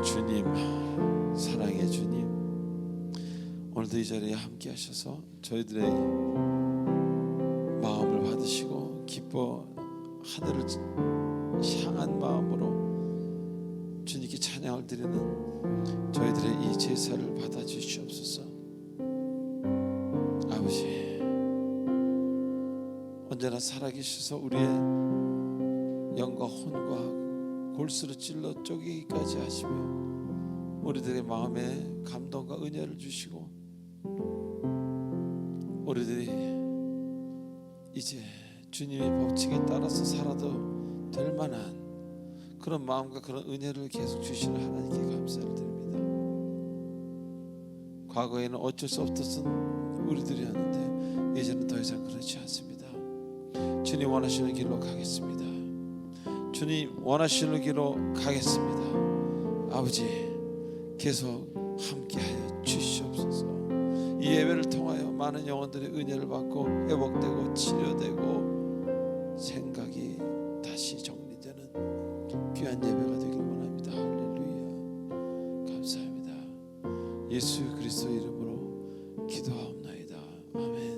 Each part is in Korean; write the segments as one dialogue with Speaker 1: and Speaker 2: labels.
Speaker 1: 주님, 사랑의 주님, 오늘도 이 자리에 함께 하셔서 저희들의 마음을 받으시고 기뻐 하늘을 향한 마음으로 주님께 찬양을 드리는 저희들의 이 제사를 받아주시옵소서. 아버지, 언제나 살아계셔서 우리의 영과 혼과 골수로 찔러 쪼개기까지 하시며 우리들의 마음에 감동과 은혜를 주시고 우리들이 이제 주님의 법칙에 따라서 살아도 될 만한 그런 마음과 그런 은혜를 계속 주시는 하나님께 감사를 드립니다. 과거에는 어쩔 수 없었던 우리들이었는데 이제는 더 이상 그렇지 않습니다. 주님 원하시는 길로 가겠습니다. 주님 원하시는 길로 가겠습니다. 아버지, 계속 함께하여 주시옵소서. 이 예배를 통하여 많은 영혼들의 은혜를 받고 회복되고 치료되고 생각이 다시 정리되는 귀한 예배가 되길 원합니다. 할렐루야. 감사합니다. 예수 그리스도 이름으로 기도하옵나이다. 아멘.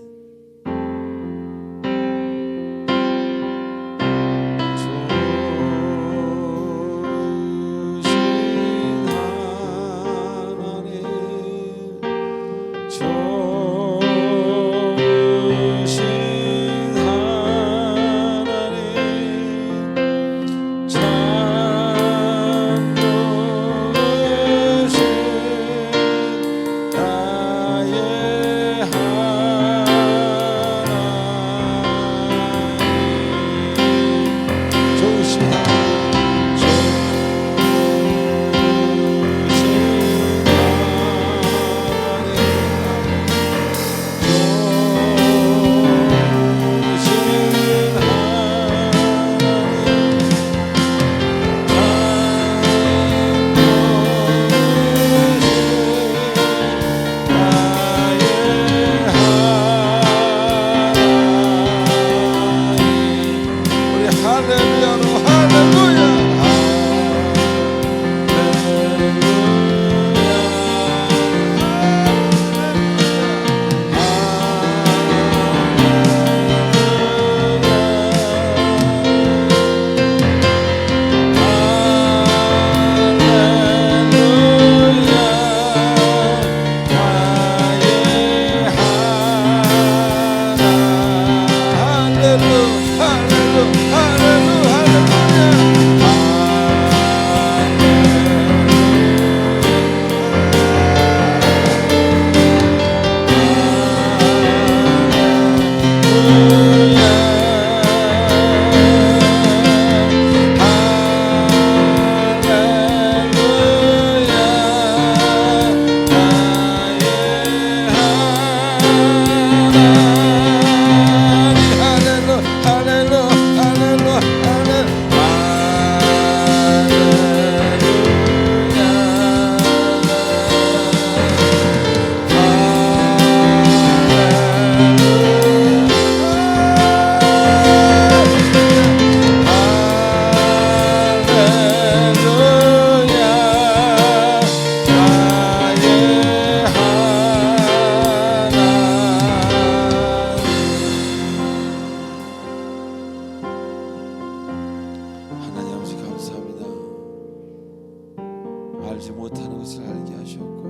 Speaker 1: 알지 못하는 것을 알게 하셨고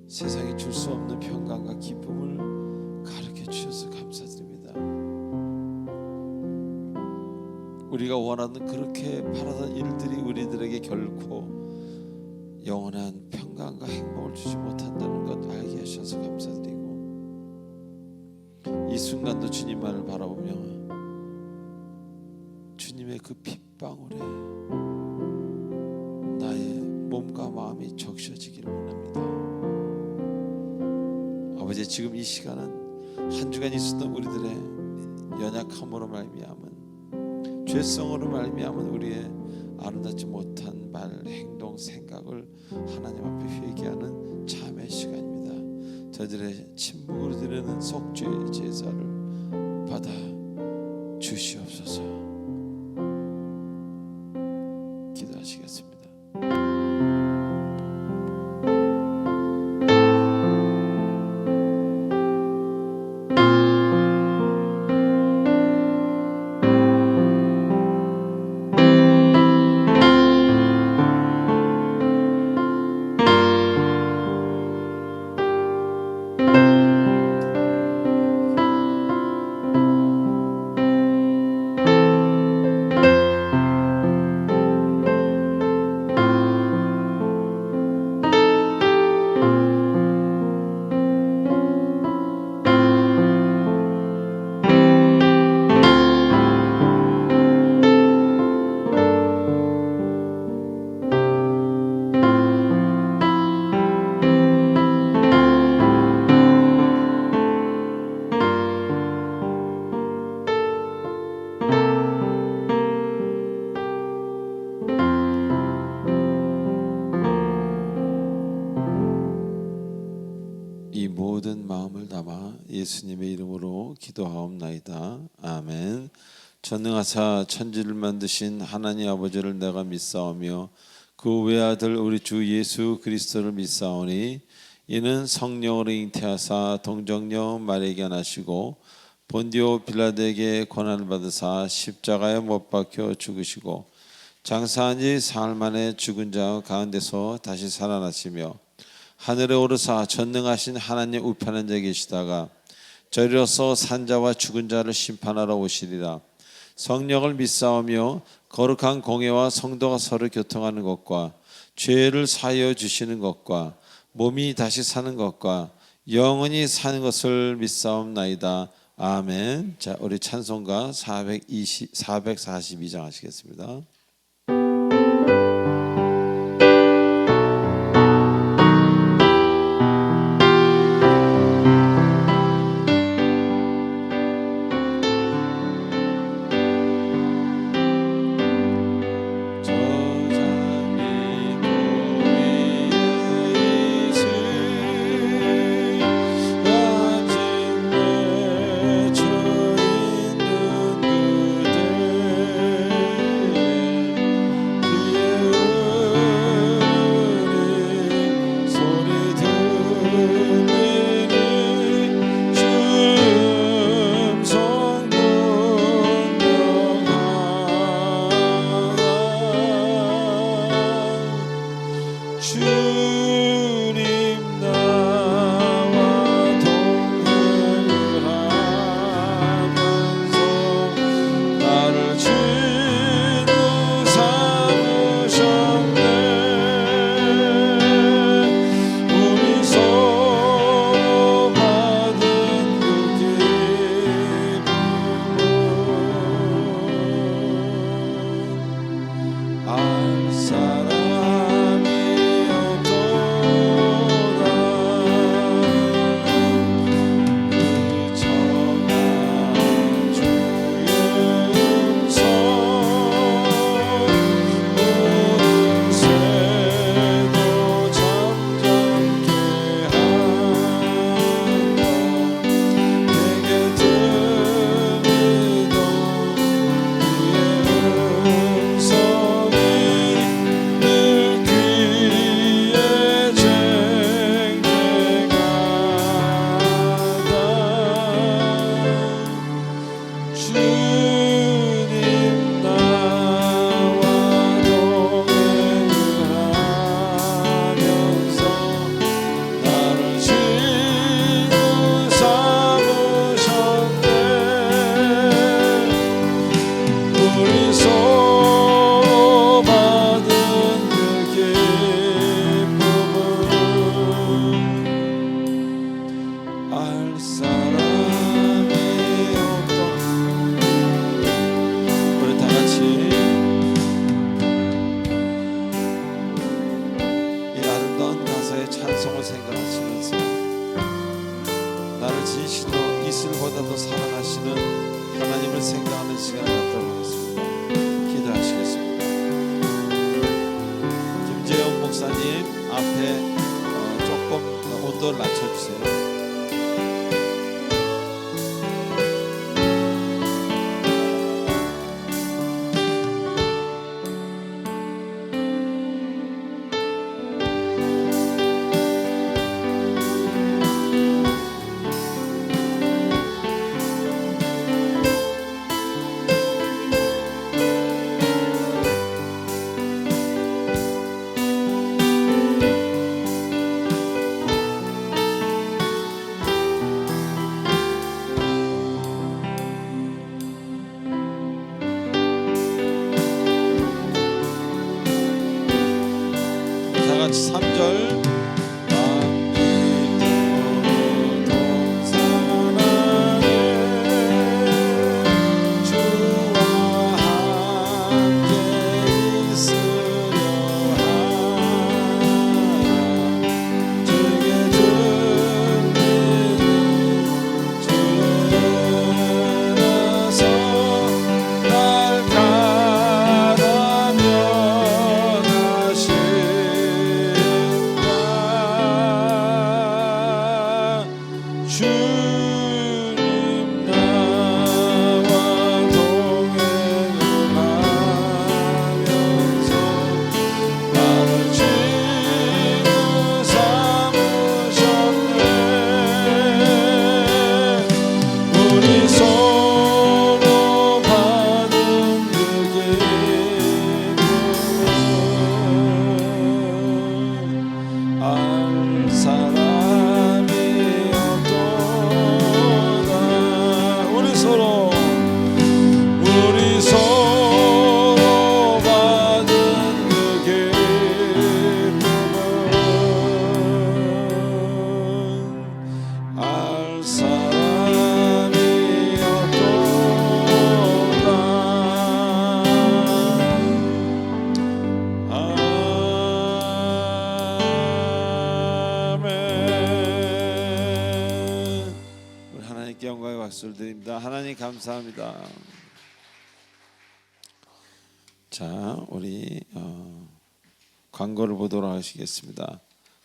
Speaker 1: 세상에 줄 수 없는 평강과 기쁨을 가르쳐 주셔서 감사드립니다. 우리가 원하는 그렇게 바라던 일들이 우리들에게 결코 영원한 평강과 행복을 주지 못한다는 것 알게 하셔서 감사드리고 이 순간도 주님만을 바라보며 주님의 그 핏방울에 나의 몸과 마음이 적셔지기를 원합니다. 아버지, 지금 이 시간은 한 주간 있었던 우리들의 연약함으로 말미암은 죄성으로 말미암은 우리의 아름답지 못한 말, 행동, 생각을 하나님 앞에 회개하는 참의 시간입니다. 저들의 침묵으로 드리는 속죄의 제사를 받아 주시옵소서. 기도하시겠습니다. 이 모든 마음을 담아 예수님의 이름으로 기도하옵나이다. 아멘. 전능하사 천지를 만드신 하나님 아버지를 내가 믿사오며 그 외아들 우리 주 예수 그리스도를 믿사오니 이는 성령으로 잉태하사 동정녀 마리아에게 나시고 본디오 빌라도에게 고난을 받으사 십자가에 못 박혀 죽으시고 장사한 지 사흘 만에 죽은 자 가운데서 다시 살아나시며 하늘에 오르사 전능하신 하나님 우편한 자 계시다가 저리로서 산자와 죽은 자를 심판하러 오시리라. 성령을 믿사오며 거룩한 공회와 성도가 서로 교통하는 것과 죄를 사하여 주시는 것과 몸이 다시 사는 것과 영원히 사는 것을 믿사옵나이다. 아멘. 자, 우리 찬송가 442장 하시겠습니다. 온도를 낮춰주세요. 박수를 드립니다. 하나님 감사합니다. 자, 우리 광고를 보도록 하시겠습니다.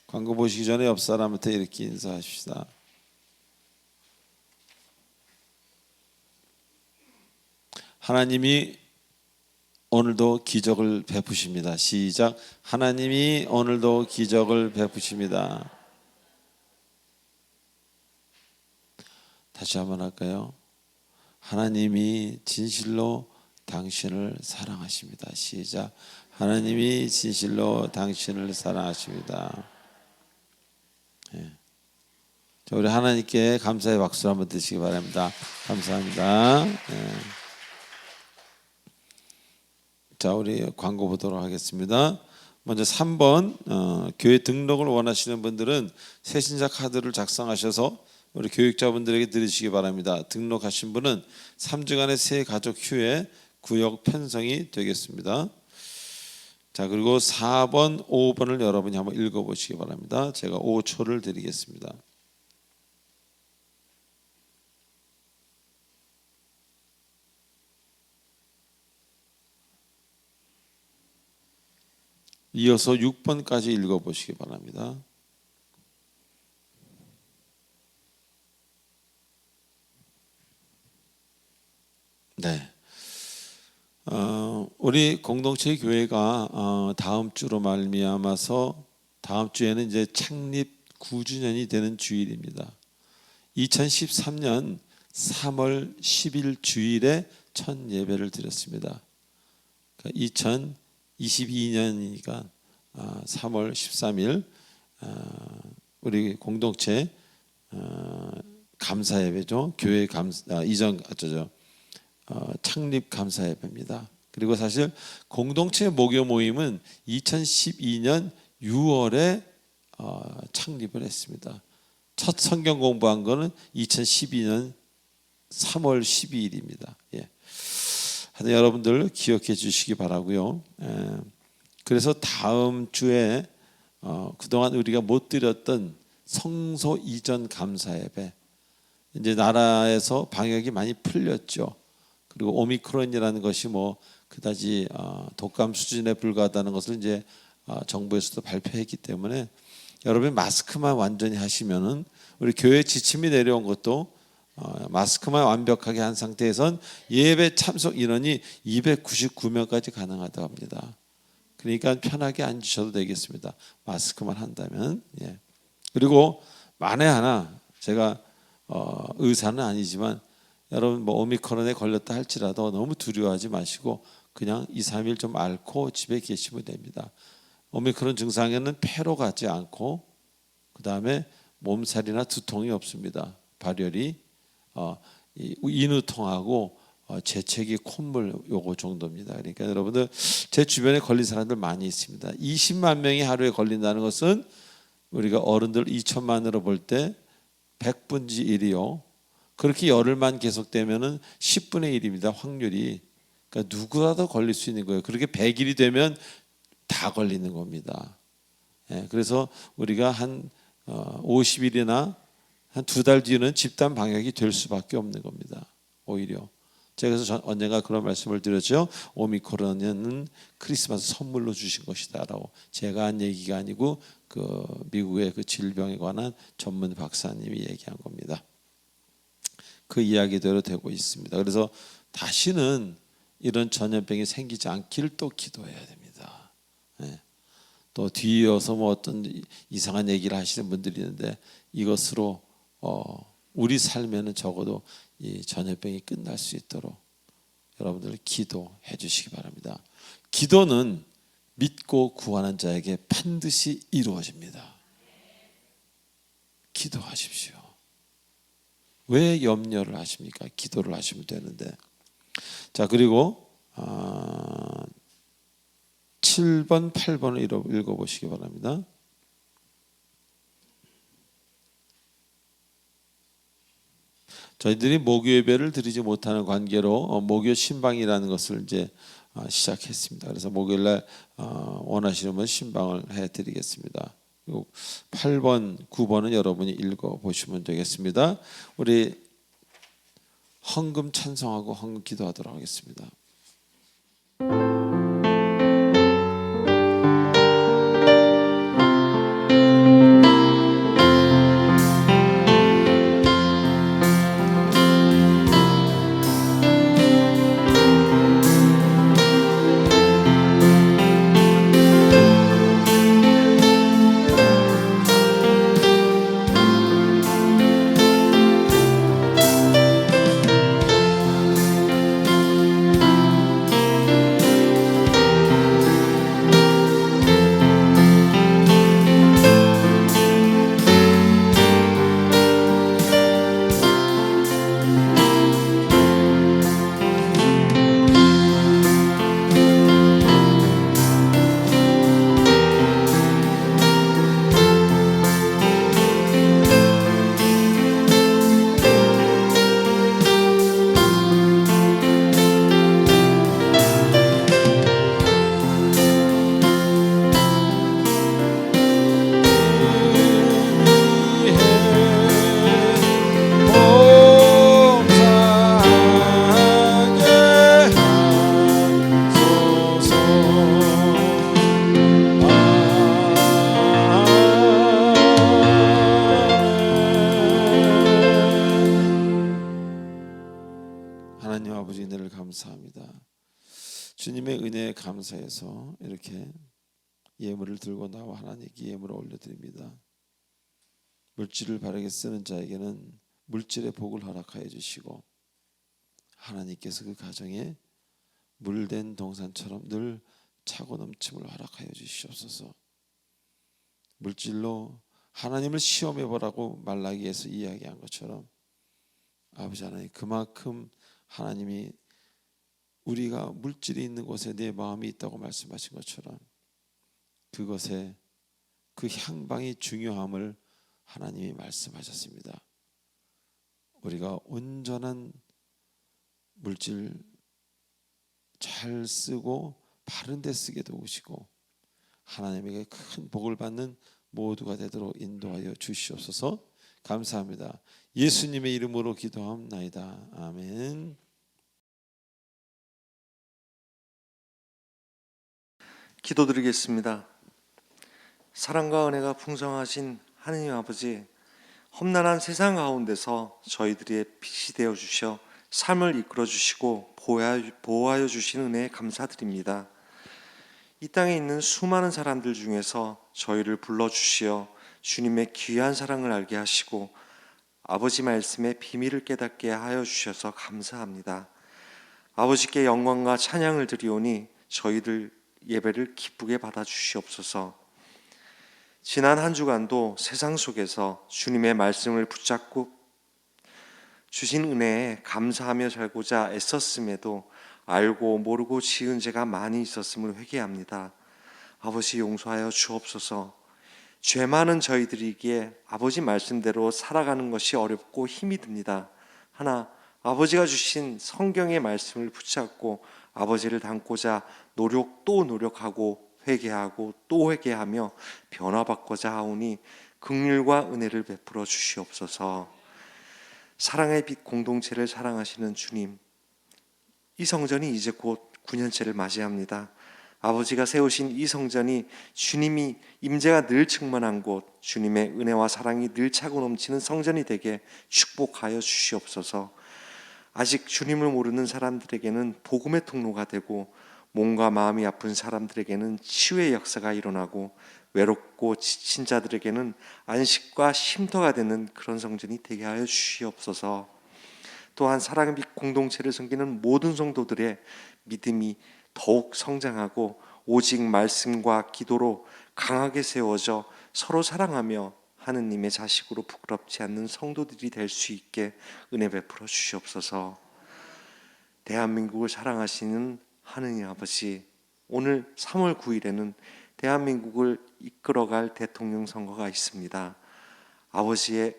Speaker 1: 광고 보시기 전에 옆 사람한테 이렇게 인사하십시다. 하나님이 오늘도 기적을 베푸십니다. 시작. 하나님이 오늘도 기적을 베푸십니다. 다시 한번 할까요? 하나님이 진실로 당신을 사랑하십니다. 시작. 하나님이 진실로 당신을 사랑하십니다. 예. 자, 우리 하나님께 감사의 박수 한번 드시기 바랍니다. 감사합니다. 예. 자, 우리 광고 보도록 하겠습니다. 먼저 3번 교회 등록을 원하시는 분들은 새신자 카드를 작성하셔서 우리 교육자분들에게 드리시기 바랍니다. 등록하신 분은 3주간의 새 가족 휴회 구역 편성이 되겠습니다. 자, 그리고 4번, 5번을 여러분이 한번 읽어보시기 바랍니다. 제가 5초를 드리겠습니다. 이어서 6번까지 읽어보시기 바랍니다. 네. 우리 공동체 교회가 다음 주로 말미암아서 다음 주에는 이제 창립 9주년이 되는 주일입니다. 2013년 3월 10일 주일에 첫 예배를 드렸습니다. 그러니까 2022년이니까 3월 13일 우리 공동체 감사 예배죠. 교회 창립 감사 예배입니다. 그리고 사실 공동체 목요 모임은 2012년 6월에 창립을 했습니다. 첫 성경 공부한 거는 2012년 3월 12일입니다. 예. 하여튼 여러분들 기억해 주시기 바라고요. 그래서 다음 주에 그동안 우리가 못 드렸던 성소 이전 감사 예배, 이제 나라에서 방역이 많이 풀렸죠. 그리고 오미크론이라는 것이 뭐 그다지 독감 수준에 불과하다는 것을 이제 정부에서도 발표했기 때문에 여러분 마스크만 완전히 하시면은 우리 교회 지침이 내려온 것도 마스크만 완벽하게 한 상태에선 예배 참석 인원이 299명까지 가능하다고 합니다. 그러니까 편하게 앉으셔도 되겠습니다. 마스크만 한다면. 예. 그리고 만에 하나 제가 의사는 아니지만 여러분 뭐 오미크론에 걸렸다 할지라도 너무 두려워하지 마시고 그냥 2, 3일 좀 앓고 집에 계시면 됩니다. 오미크론 증상에는 폐로 가지 않고 그 다음에 몸살이나 두통이 없습니다. 발열이 인후통하고 재채기, 콧물 요거 정도입니다. 그러니까 여러분들 제 주변에 걸린 사람들 많이 있습니다. 20만 명이 하루에 걸린다는 것은 우리가 어른들 2천만으로 볼 때 100분지 1이요. 그렇게 열흘만 계속되면은 10분의 1입니다. 확률이. 그러니까 누구라도 걸릴 수 있는 거예요. 그렇게 100일이 되면 다 걸리는 겁니다. 예, 그래서 우리가 한 50일이나 한 2달 뒤는 집단 방역이 될 수밖에 없는 겁니다. 오히려. 제가 그래서 언젠가 그런 말씀을 드렸죠. 오미크론은 크리스마스 선물로 주신 것이다라고. 제가 한 얘기가 아니고 그 미국의 그 질병에 관한 전문 박사님이 얘기한 겁니다. 그 이야기대로 되고 있습니다. 그래서 다시는 이런 전염병이 생기지 않기를 또 기도해야 됩니다. 네. 또 뒤이어서 뭐 어떤 이상한 얘기를 하시는 분들이 있는데 이것으로 우리 삶에는 적어도 이 전염병이 끝날 수 있도록 여러분들 기도해 주시기 바랍니다. 기도는 믿고 구하는 자에게 반드시 이루어집니다. 기도하십시오. 왜 염려를 하십니까? 기도를 하시면 되는데. 자, 그리고 7번, 8번을 읽어보시기 바랍니다. 저희들이 목요 예배를 드리지 못하는 관계로 목요 신방이라는 것을 이제 시작했습니다. 그래서 목요일날 원하시는 분 신방을 해드리겠습니다. 8번, 9번은 여러분이 읽어보시면 되겠습니다. 우리 헌금 찬송하고 헌금 기도하도록 하겠습니다. 하나님 아버지 은혜를 감사합니다. 주님의 은혜에 감사해서 이렇게 예물을 들고 나와 하나님께 예물을 올려드립니다. 물질을 바르게 쓰는 자에게는 물질의 복을 허락하여 주시고 하나님께서 그 가정에 물된 동산처럼 늘 차고 넘침을 허락하여 주시옵소서. 물질로 하나님을 시험해 보라고 말라기에서 이야기한 것처럼 아버지 하나님, 그만큼 하나님이 우리가 물질이 있는 곳에 내 마음이 있다고 말씀하신 것처럼 그것에 그 향방이 중요함을 하나님이 말씀하셨습니다. 우리가 온전한 물질 잘 쓰고 바른 데 쓰게 도우시고 하나님에게 큰 복을 받는 모두가 되도록 인도하여 주시옵소서. 감사합니다. 예수님의 이름으로 기도합나이다. 아멘.
Speaker 2: 기도드리겠습니다. 사랑과 은혜가 풍성하신 하느님 아버지, 험난한 세상 가운데서 저희들의 빛이 되어 주셔 삶을 이끌어 주시고 보호하여 주신 은혜에 감사드립니다. 이 땅에 있는 수많은 사람들 중에서 저희를 불러주시어 주님의 귀한 사랑을 알게 하시고 아버지 말씀의 비밀을 깨닫게 하여 주셔서 감사합니다. 아버지께 영광과 찬양을 드리오니 저희들 예배를 기쁘게 받아 주시옵소서. 지난 한 주간도 세상 속에서 주님의 말씀을 붙잡고 주신 은혜에 감사하며 살고자 애썼음에도 알고 모르고 지은 죄가 많이 있었음을 회개합니다. 아버지 용서하여 주옵소서. 죄 많은 저희들이기에 아버지 말씀대로 살아가는 것이 어렵고 힘이 듭니다. 하나 아버지가 주신 성경의 말씀을 붙잡고 아버지를 닮고자 또 노력하고 회개하고 또 회개하며 변화받고자 하오니 긍휼과 은혜를 베풀어 주시옵소서. 사랑의 빛 공동체를 사랑하시는 주님, 이 성전이 이제 곧 9년째를 맞이합니다. 아버지가 세우신 이 성전이 주님이 임재가 늘 충만한 곳, 주님의 은혜와 사랑이 늘 차고 넘치는 성전이 되게 축복하여 주시옵소서. 아직 주님을 모르는 사람들에게는 복음의 통로가 되고 몸과 마음이 아픈 사람들에게는 치유의 역사가 일어나고 외롭고 지친 자들에게는 안식과 쉼터가 되는 그런 성전이 되게 하여 주시옵소서. 또한 사랑의 빛 공동체를 섬기는 모든 성도들의 믿음이 더욱 성장하고 오직 말씀과 기도로 강하게 세워져 서로 사랑하며 하느님의 자식으로 부끄럽지 않는 성도들이 될 수 있게 은혜 베풀어 주시옵소서. 대한민국을 사랑하시는 하느님 아버지, 오늘 3월 9일에는 대한민국을 이끌어갈 대통령 선거가 있습니다. 아버지의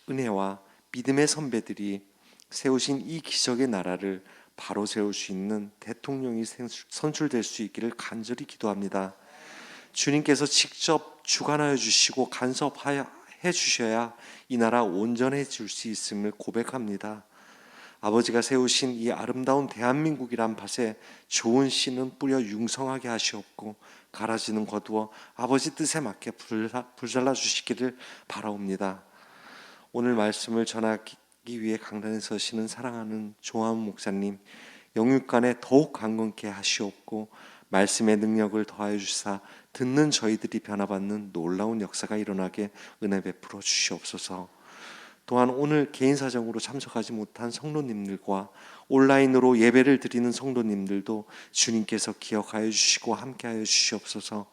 Speaker 2: 은혜와 믿음의 선배들이 세우신 이 기적의 나라를 바로 세울 수 있는 대통령이 선출될 수 있기를 간절히 기도합니다. 주님께서 직접 주관하여 주시고 간섭해 주셔야 이 나라 온전해질 수 있음을 고백합니다. 아버지가 세우신 이 아름다운 대한민국이란 밭에 좋은 씨는 뿌려 융성하게 하시옵고 가라지는 거두어 아버지 뜻에 맞게 불살라 주시기를 바라옵니다. 오늘 말씀을 전하기 위해 강단에 서시는 사랑하는 조화문 목사님, 영육간에 더욱 강건케 하시옵고 말씀의 능력을 더하여 주사 듣는 저희들이 변화받는 놀라운 역사가 일어나게 은혜 베풀어 주시옵소서. 또한 오늘 개인 사정으로 참석하지 못한 성도님들과 온라인으로 예배를 드리는 성도님들도 주님께서 기억하여 주시고 함께하여 주시옵소서.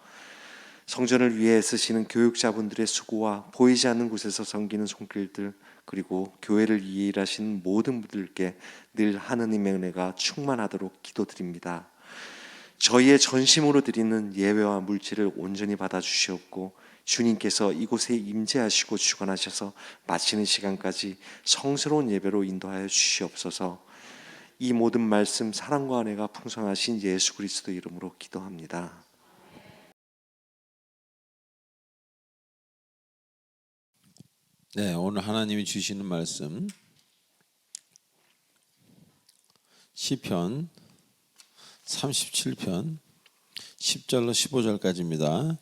Speaker 2: 성전을 위해 애쓰시는 교육자분들의 수고와 보이지 않는 곳에서 섬기는 손길들, 그리고 교회를 위해 일하시는 모든 분들께 늘 하느님의 은혜가 충만하도록 기도드립니다. 저희의 전심으로 드리는 예배와 물질을 온전히 받아주시옵고 주님께서 이곳에 임재하시고 주관하셔서 마치는 시간까지 성스러운 예배로 인도하여 주시옵소서. 이 모든 말씀 사랑과 은혜가 풍성하신 예수 그리스도 이름으로 기도합니다.
Speaker 1: 네, 오늘 하나님이 주시는 말씀 시편 37편 10절로 15절까지입니다.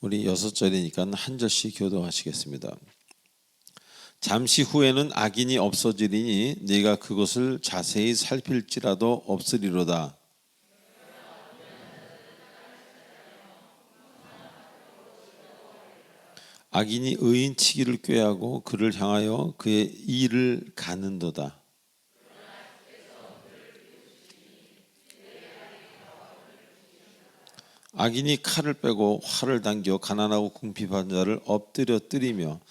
Speaker 1: 우리 6절이니까 한 절씩 교도하시겠습니다. 잠시 후에는 악인이 없어지리니 네가 그것을 자세히 살필지라도 없으리로다. 악인이 의인치기를 꾀하고 그를 향하여 그의 이를 가는도다. 악인이 칼을 빼고 활을 당겨 가난하고 궁핍한 자를 엎드려 때리며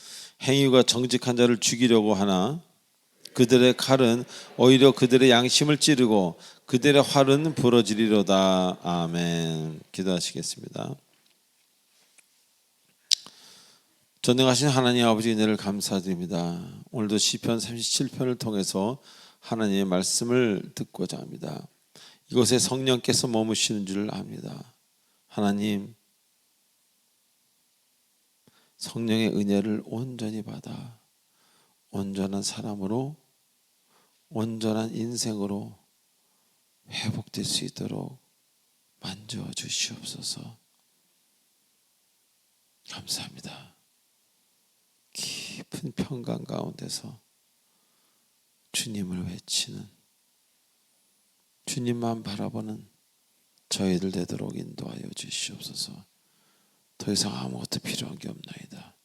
Speaker 1: 행위가 정직한 자를 죽이려고 하나 그들의 칼은 오히려 그들의 양심을 찌르고 그들의 활은 부러지리로다. 아멘. 기도하시겠습니다. 전능하신 하나님 아버지 은혜를 감사드립니다. 오늘도 시편 37편을 통해서 하나님의 말씀을 듣고자 합니다. 이곳에 성령께서 머무시는 줄 압니다. 하나님, 성령의 은혜를 온전히 받아 온전한 사람으로, 온전한 인생으로 회복될 수 있도록 만져 주시옵소서. 감사합니다. 깊은 평강 가운데서 주님을 외치는, 주님만 바라보는 저희들 되도록 인도하여 주시옵소서. 더 이상 아무것도 필요한 게 없나이다.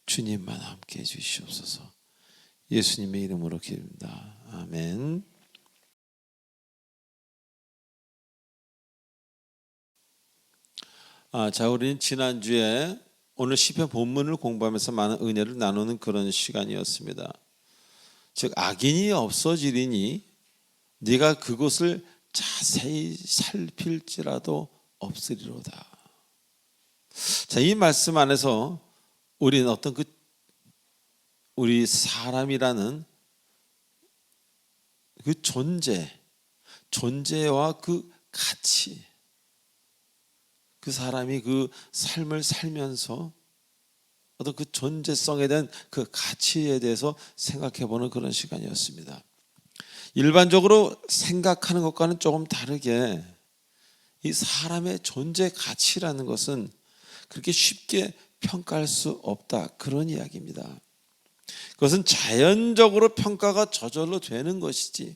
Speaker 1: 주님만 함께 해 주시옵소서. 예수님의 이름으로 기도합니다. 아멘. 자, 우리는 지난주에 오늘 시편 본문을 공부하면서 많은 은혜를 나누는 그런 시간이었습니다. 즉 악인이 없어지리니 네가 그곳을 자세히 살필지라도 없으리로다. 자, 이 말씀 안에서 우리는 어떤 우리 사람이라는 그 존재와 그 가치, 그 사람이 그 삶을 살면서 어떤 그 존재성에 대한 그 가치에 대해서 생각해보는 그런 시간이었습니다. 일반적으로 생각하는 것과는 조금 다르게 이 사람의 존재 가치라는 것은 그렇게 쉽게 평가할 수 없다, 그런 이야기입니다. 그것은 자연적으로 평가가 저절로 되는 것이지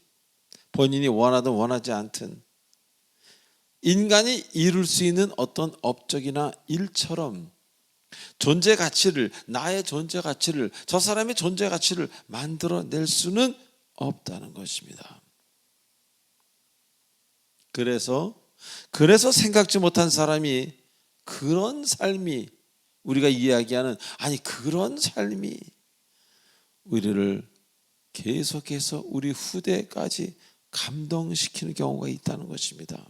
Speaker 1: 본인이 원하든 원하지 않든 인간이 이룰 수 있는 어떤 업적이나 일처럼 존재 가치를, 나의 존재 가치를, 저 사람의 존재 가치를 만들어낼 수는 없다는 것입니다. 그래서 생각지 못한 사람이 그런 삶이, 우리가 이야기하는 그런 삶이 우리를 계속해서 우리 후대까지 감동시키는 경우가 있다는 것입니다.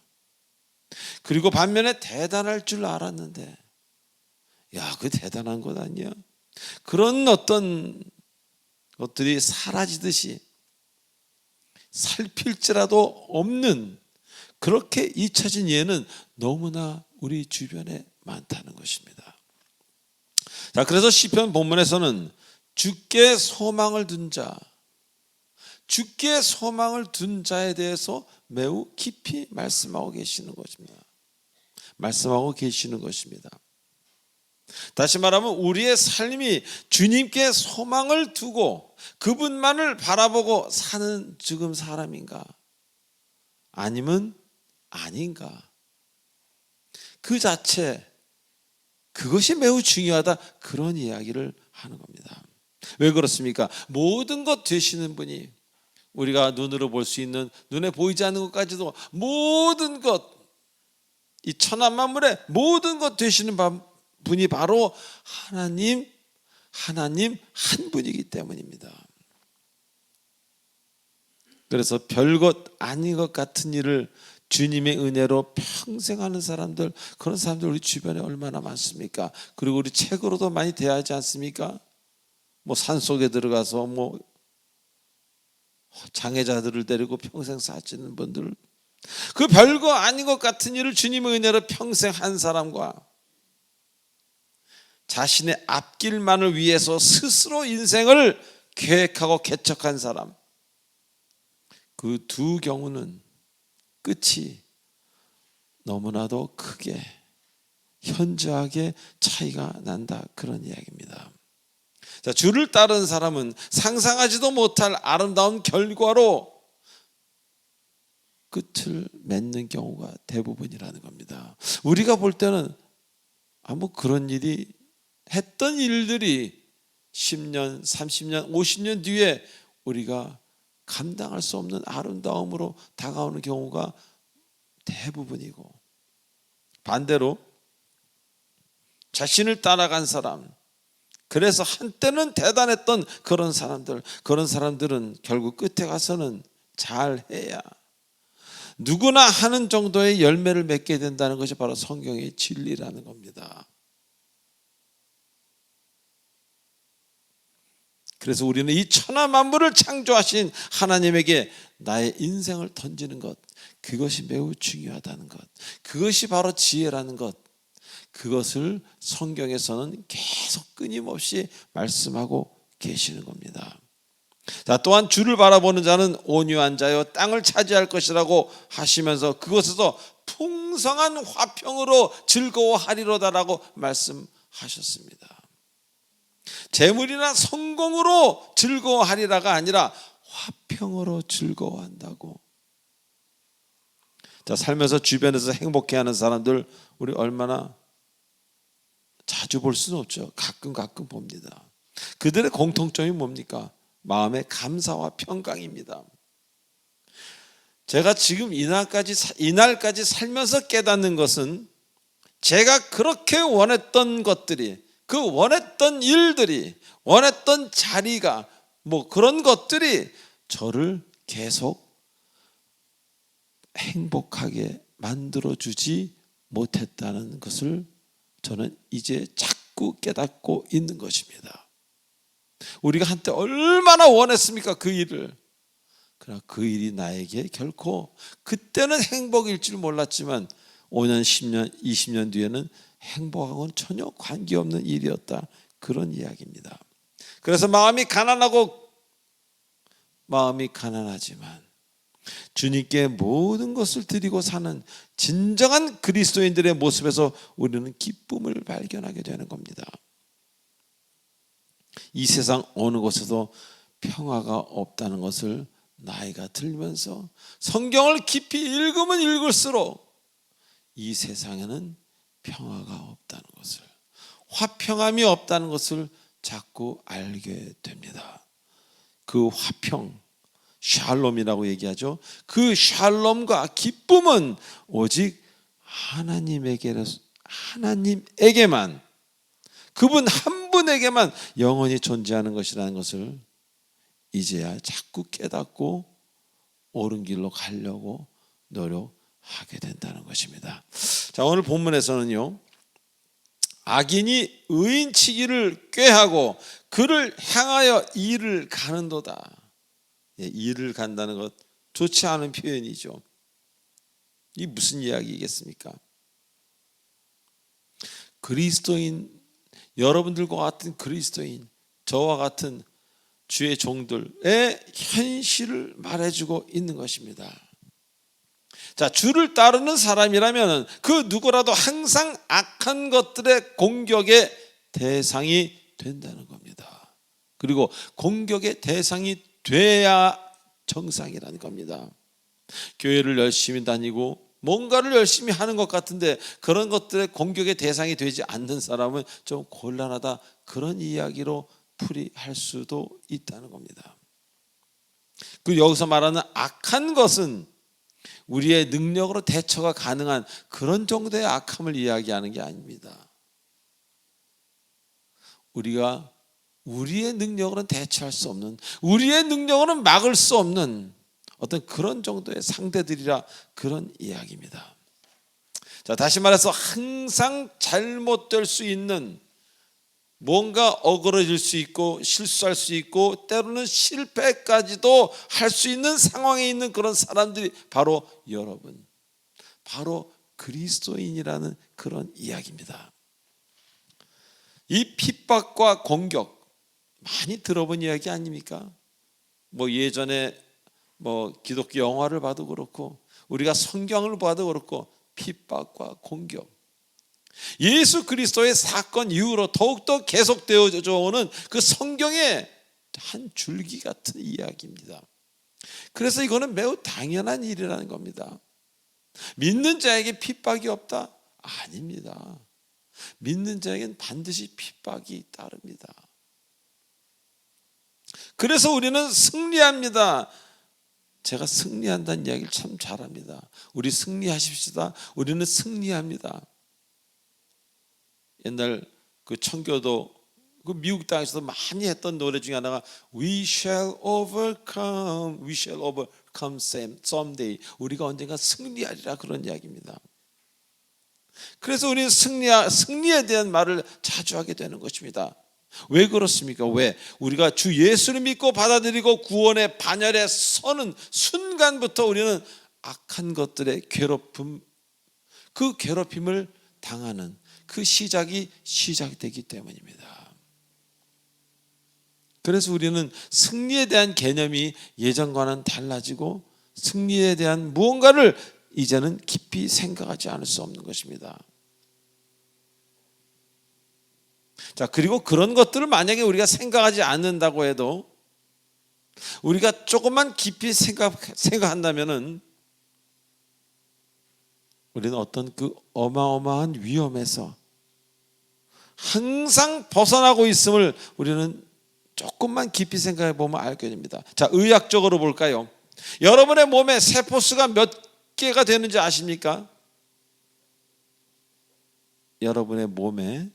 Speaker 1: 그리고 반면에 대단할 줄 알았는데, 야, 그 대단한 것 아니야? 그런 어떤 것들이 사라지듯이 살필지라도 없는, 그렇게 잊혀진 예는 너무나 우리 주변에 많다는 것입니다. 자, 그래서 시편 본문에서는 주께 소망을 둔 자, 죽게 소망을 둔 자에 대해서 매우 깊이 말씀하고 계시는 것입니다. 말씀하고 계시는 것입니다. 다시 말하면 우리의 삶이 주님께 소망을 두고 그분만을 바라보고 사는 지금 사람인가? 아니면 아닌가? 그 자체, 그것이 매우 중요하다, 그런 이야기를 하는 겁니다. 왜 그렇습니까? 모든 것 되시는 분이, 우리가 눈으로 볼 수 있는, 눈에 보이지 않는 것까지도 모든 것, 이 천하 만물의 모든 것 되시는 분이 바로 하나님 한 분이기 때문입니다. 그래서 별것 아닌 것 같은 일을 주님의 은혜로 평생 하는 사람들, 그런 사람들 우리 주변에 얼마나 많습니까? 그리고 우리 책으로도 많이 대하지 않습니까? 뭐 산속에 들어가서 뭐 장애자들을 데리고 평생 사시는 분들, 그 별거 아닌 것 같은 일을 주님의 은혜로 평생 한 사람과 자신의 앞길만을 위해서 스스로 인생을 계획하고 개척한 사람, 그 두 경우는 끝이 너무나도 크게 현저하게 차이가 난다, 그런 이야기입니다. 자, 주를 따르는 사람은 상상하지도 못할 아름다운 결과로 끝을 맺는 경우가 대부분이라는 겁니다. 우리가 볼 때는 뭐 그런 일이, 했던 일들이 10년, 30년, 50년 뒤에 우리가 감당할 수 없는 아름다움으로 다가오는 경우가 대부분이고, 반대로 자신을 따라간 사람, 그래서 한때는 대단했던 그런 사람들은 결국 끝에 가서는 잘해야 누구나 하는 정도의 열매를 맺게 된다는 것이 바로 성경의 진리라는 겁니다. 그래서 우리는 이 천하 만물을 창조하신 하나님에게 나의 인생을 던지는 것, 그것이 매우 중요하다는 것, 그것이 바로 지혜라는 것, 그것을 성경에서는 계속 끊임없이 말씀하고 계시는 겁니다. 자, 또한 주를 바라보는 자는 온유한 자요 땅을 차지할 것이라고 하시면서 그것에서 풍성한 화평으로 즐거워하리로다라고 말씀하셨습니다. 재물이나 성공으로 즐거워하리라가 아니라 화평으로 즐거워한다고. 자, 살면서 주변에서 행복해하는 사람들 우리 얼마나 자주 볼 수는 없죠. 가끔 봅니다. 그들의 공통점이 뭡니까? 마음의 감사와 평강입니다. 제가 지금 이날까지 살면서 깨닫는 것은, 제가 그렇게 원했던 것들이, 그 원했던 일들이, 원했던 자리가, 뭐 그런 것들이 저를 계속 행복하게 만들어주지 못했다는 것을 저는 이제 자꾸 깨닫고 있는 것입니다. 우리가 한때 얼마나 원했습니까? 그 일을. 그러나 그 일이 나에게 결코, 그때는 행복일 줄 몰랐지만 5년, 10년, 20년 뒤에는 행복하고는 전혀 관계없는 일이었다, 그런 이야기입니다. 그래서 마음이 가난하지만 주님께 모든 것을 드리고 사는 진정한 그리스도인들의 모습에서 우리는 기쁨을 발견하게 되는 겁니다. 이 세상 어느 곳에도 평화가 없다는 것을 나이가 들면서 성경을 깊이 읽으면 읽을수록 이 세상에는 평화가 없다는 것을, 화평함이 없다는 것을 자꾸 알게 됩니다. 그 화평, 샬롬이라고 얘기하죠. 그 샬롬과 기쁨은 오직 하나님에게만, 그분 한 분에게만 영원히 존재하는 것이라는 것을 이제야 자꾸 깨닫고 옳은 길로 가려고 노력하게 된다는 것입니다. 자, 오늘 본문에서는요, 악인이 의인치기를 꾀하고 그를 향하여 이를 가는도다. 이를 간다는 것, 좋지 않은 표현이죠. 이 무슨 이야기겠습니까? 그리스도인, 여러분들과 같은 그리스도인, 저와 같은 주의 종들의 현실을 말해주고 있는 것입니다. 자, 주를 따르는 사람이라면 그 누구라도 항상 악한 것들의 공격의 대상이 된다는 겁니다. 그리고 공격의 대상이 돼야 정상이라는 겁니다. 교회를 열심히 다니고 뭔가를 열심히 하는 것 같은데 그런 것들의 공격의 대상이 되지 않는 사람은 좀 곤란하다, 그런 이야기로 풀이할 수도 있다는 겁니다. 그 여기서 말하는 악한 것은 우리의 능력으로 대처가 가능한 그런 정도의 악함을 이야기하는 게 아닙니다. 우리가 우리의 능력으로는 대처할 수 없는, 우리의 능력으로는 막을 수 없는 어떤 그런 정도의 상대들이라, 그런 이야기입니다. 자, 다시 말해서 항상 잘못될 수 있는, 뭔가 어그러질 수 있고 실수할 수 있고 때로는 실패까지도 할 수 있는 상황에 있는 그런 사람들이 바로 여러분, 바로 그리스도인이라는 그런 이야기입니다. 이 핍박과 공격 많이 들어본 이야기 아닙니까? 예전에 기독교 영화를 봐도 그렇고 우리가 성경을 봐도 그렇고 핍박과 공격, 예수 그리스도의 사건 이후로 더욱더 계속되어져 오는 그 성경의 한 줄기 같은 이야기입니다. 그래서 이거는 매우 당연한 일이라는 겁니다. 믿는 자에게 핍박이 없다? 아닙니다. 믿는 자에게는 반드시 핍박이 따릅니다. 그래서 우리는 승리합니다. 제가 승리한다는 이야기를 참 잘합니다. 우리 승리하십시다. 우리는 승리합니다. 옛날 그 청교도 그 미국 땅에서도 많이 했던 노래 중에 하나가 We shall overcome someday. 우리가 언젠가 승리하리라, 그런 이야기입니다. 그래서 우리는 승리에 대한 말을 자주 하게 되는 것입니다. 왜 그렇습니까? 왜? 우리가 주 예수를 믿고 받아들이고 구원의 반열에 서는 순간부터 우리는 악한 것들의 괴롭힘, 그 괴롭힘을 당하는 그 시작이 시작되기 때문입니다. 그래서 우리는 승리에 대한 개념이 예전과는 달라지고 승리에 대한 무언가를 이제는 깊이 생각하지 않을 수 없는 것입니다. 자, 그리고 그런 것들을 만약에 우리가 생각하지 않는다고 해도 우리가 조금만 깊이 생각한다면은 우리는 어떤 그 어마어마한 위험에서 항상 벗어나고 있음을 우리는 조금만 깊이 생각해 보면 알게 됩니다. 자, 의학적으로 볼까요? 여러분의 몸에 세포수가 몇 개가 되는지 아십니까? 여러분의 몸에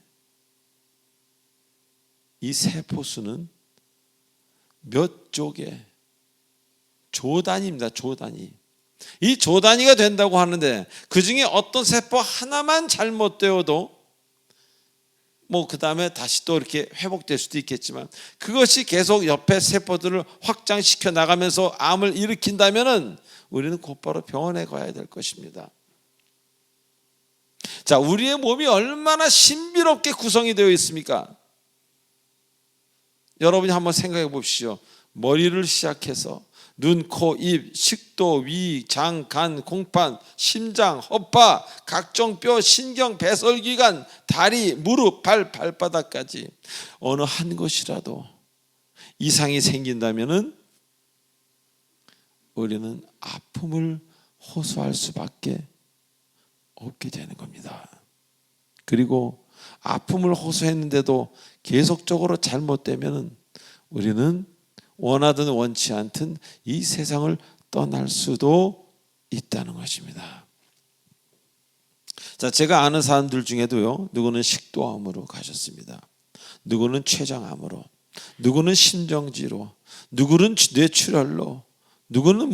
Speaker 1: 이 세포수는 몇 쪽의 조단위입니다. 조단위. 이 조단위가 된다고 하는데 그 중에 어떤 세포 하나만 잘못되어도 그 다음에 다시 또 이렇게 회복될 수도 있겠지만 그것이 계속 옆에 세포들을 확장시켜 나가면서 암을 일으킨다면은 우리는 곧바로 병원에 가야 될 것입니다. 자, 우리의 몸이 얼마나 신비롭게 구성이 되어 있습니까? 여러분이 한번 생각해 보십시오. 머리를 시작해서 눈, 코, 입, 식도, 위, 장, 간, 공판, 심장, 허파, 각종 뼈, 신경, 배설기관, 다리, 무릎, 발바닥까지 어느 한 곳이라도 이상이 생긴다면은 우리는 아픔을 호소할 수밖에 없게 되는 겁니다. 그리고 아픔을 호소했는데도 계속적으로 잘못되면 우리는 원하든 원치 않든 이 세상을 떠날 수도 있다는 것입니다. 자, 제가 아는 사람들 중에도요, 누구는 식도암으로 가셨습니다. 누구는 췌장암으로, 누구는 심정지로, 누구는 뇌출혈로, 누구는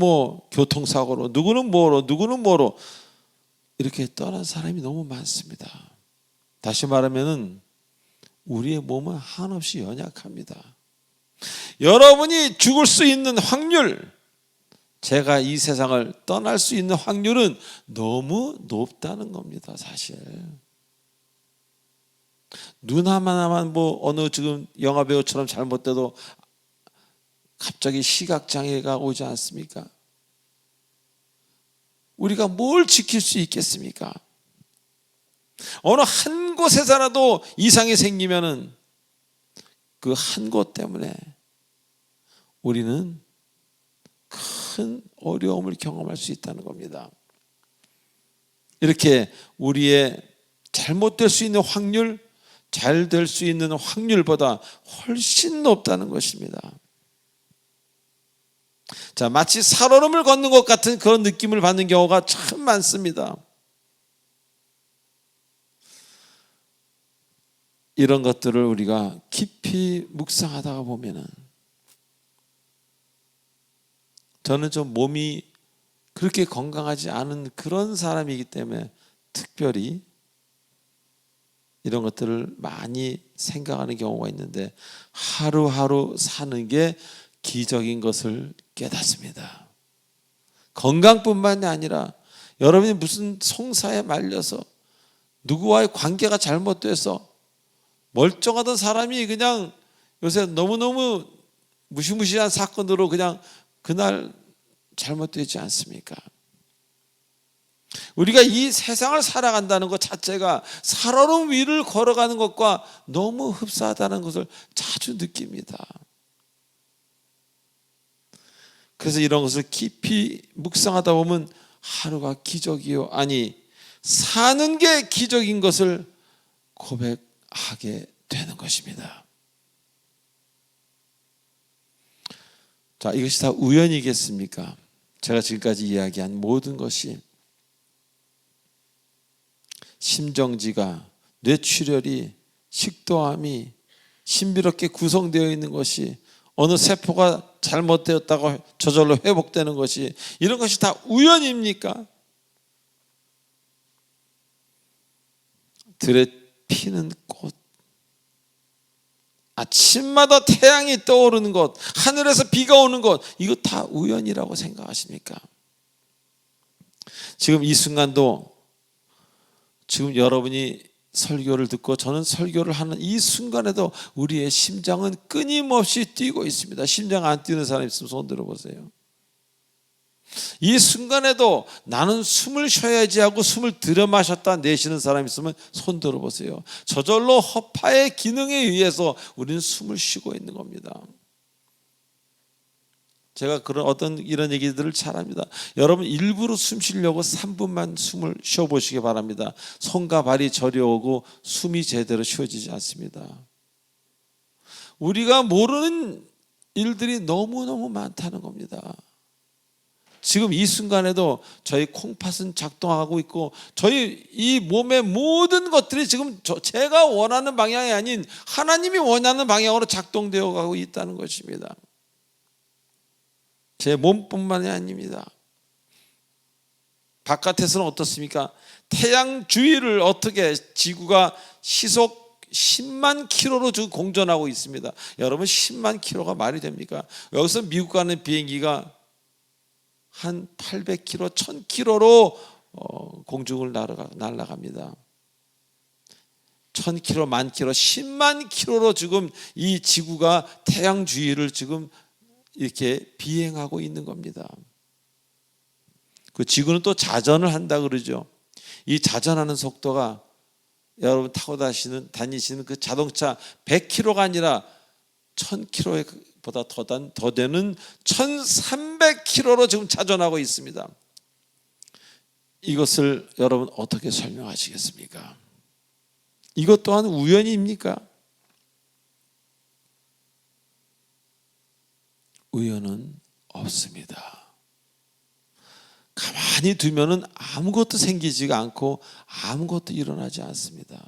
Speaker 1: 교통사고로, 누구는 뭐로 이렇게 떠난 사람이 너무 많습니다. 다시 말하면은 우리의 몸은 한없이 연약합니다. 여러분이 죽을 수 있는 확률, 제가 이 세상을 떠날 수 있는 확률은 너무 높다는 겁니다. 사실 눈 하나만 어느 지금 영화배우처럼 잘못돼도 갑자기 시각장애가 오지 않습니까? 우리가 뭘 지킬 수 있겠습니까? 어느 한 곳에 살아도 이상이 생기면은 그 한 곳 때문에 우리는 큰 어려움을 경험할 수 있다는 겁니다. 이렇게 우리의 잘못될 수 있는 확률, 잘 될 수 있는 확률보다 훨씬 높다는 것입니다. 자, 마치 살얼음을 걷는 것 같은 그런 느낌을 받는 경우가 참 많습니다. 이런 것들을 우리가 깊이 묵상하다가 보면은, 저는 좀 몸이 그렇게 건강하지 않은 그런 사람이기 때문에 특별히 이런 것들을 많이 생각하는 경우가 있는데, 하루하루 사는 게 기적인 것을 깨닫습니다. 건강뿐만이 아니라 여러분이 무슨 송사에 말려서 누구와의 관계가 잘못돼서 멀쩡하던 사람이 그냥 요새 너무너무 무시무시한 사건으로 그냥 그날 잘못되지 않습니까? 우리가 이 세상을 살아간다는 것 자체가 살얼음 위를 걸어가는 것과 너무 흡사하다는 것을 자주 느낍니다. 그래서 이런 것을 깊이 묵상하다 보면 하루가 기적이요, 아니 사는 게 기적인 것을 고백하게 되는 것입니다. 자, 이것이 다 우연이겠습니까? 제가 지금까지 이야기한 모든 것이 심정지가, 뇌출혈이, 식도암이 신비롭게 구성되어 있는 것이, 어느 세포가 잘못되었다고 저절로 회복되는 것이, 이런 것이 다 우연입니까? 들에 피는 꽃, 아침마다 태양이 떠오르는 것, 하늘에서 비가 오는 것, 이거 다 우연이라고 생각하십니까? 지금 이 순간도, 지금 여러분이 설교를 듣고 저는 설교를 하는 이 순간에도 우리의 심장은 끊임없이 뛰고 있습니다. 심장 안 뛰는 사람 있으면 손 들어보세요. 이 순간에도 나는 숨을 쉬어야지 하고 숨을 들여 마셨다 내쉬는 사람 있으면 손 들어보세요. 저절로 허파의 기능에 의해서 우리는 숨을 쉬고 있는 겁니다. 제가 어떤 이런 얘기들을 잘합니다. 여러분 일부러 숨 쉬려고 3분만 숨을 쉬어보시기 바랍니다. 손과 발이 저려오고 숨이 제대로 쉬어지지 않습니다. 우리가 모르는 일들이 너무너무 많다는 겁니다. 지금 이 순간에도 저희 콩팥은 작동하고 있고, 저희 이 몸의 모든 것들이 지금 제가 원하는 방향이 아닌 하나님이 원하는 방향으로 작동되어 가고 있다는 것입니다. 제 몸뿐만이 아닙니다. 바깥에서는 어떻습니까? 태양 주위를 어떻게 지구가 시속 10만 킬로로 지금 공전하고 있습니다. 여러분 10만 킬로가 말이 됩니까? 여기서 미국 가는 비행기가 한 800킬로, 1000킬로로 공중을 날아갑니다. 1000킬로, 10,000킬로, 10만 킬로로 지금 이 지구가 태양 주위를 지금 이렇게 비행하고 있는 겁니다. 그 지구는 또 자전을 한다 그러죠. 이 자전하는 속도가 여러분 타고 다니시는 그 자동차 100km가 아니라 1000km보다 더 되는 1300km로 지금 자전하고 있습니다. 이것을 여러분 어떻게 설명하시겠습니까? 이것 또한 우연입니까? 우연은 없습니다. 가만히 두면은 아무것도 생기지가 않고 아무것도 일어나지 않습니다.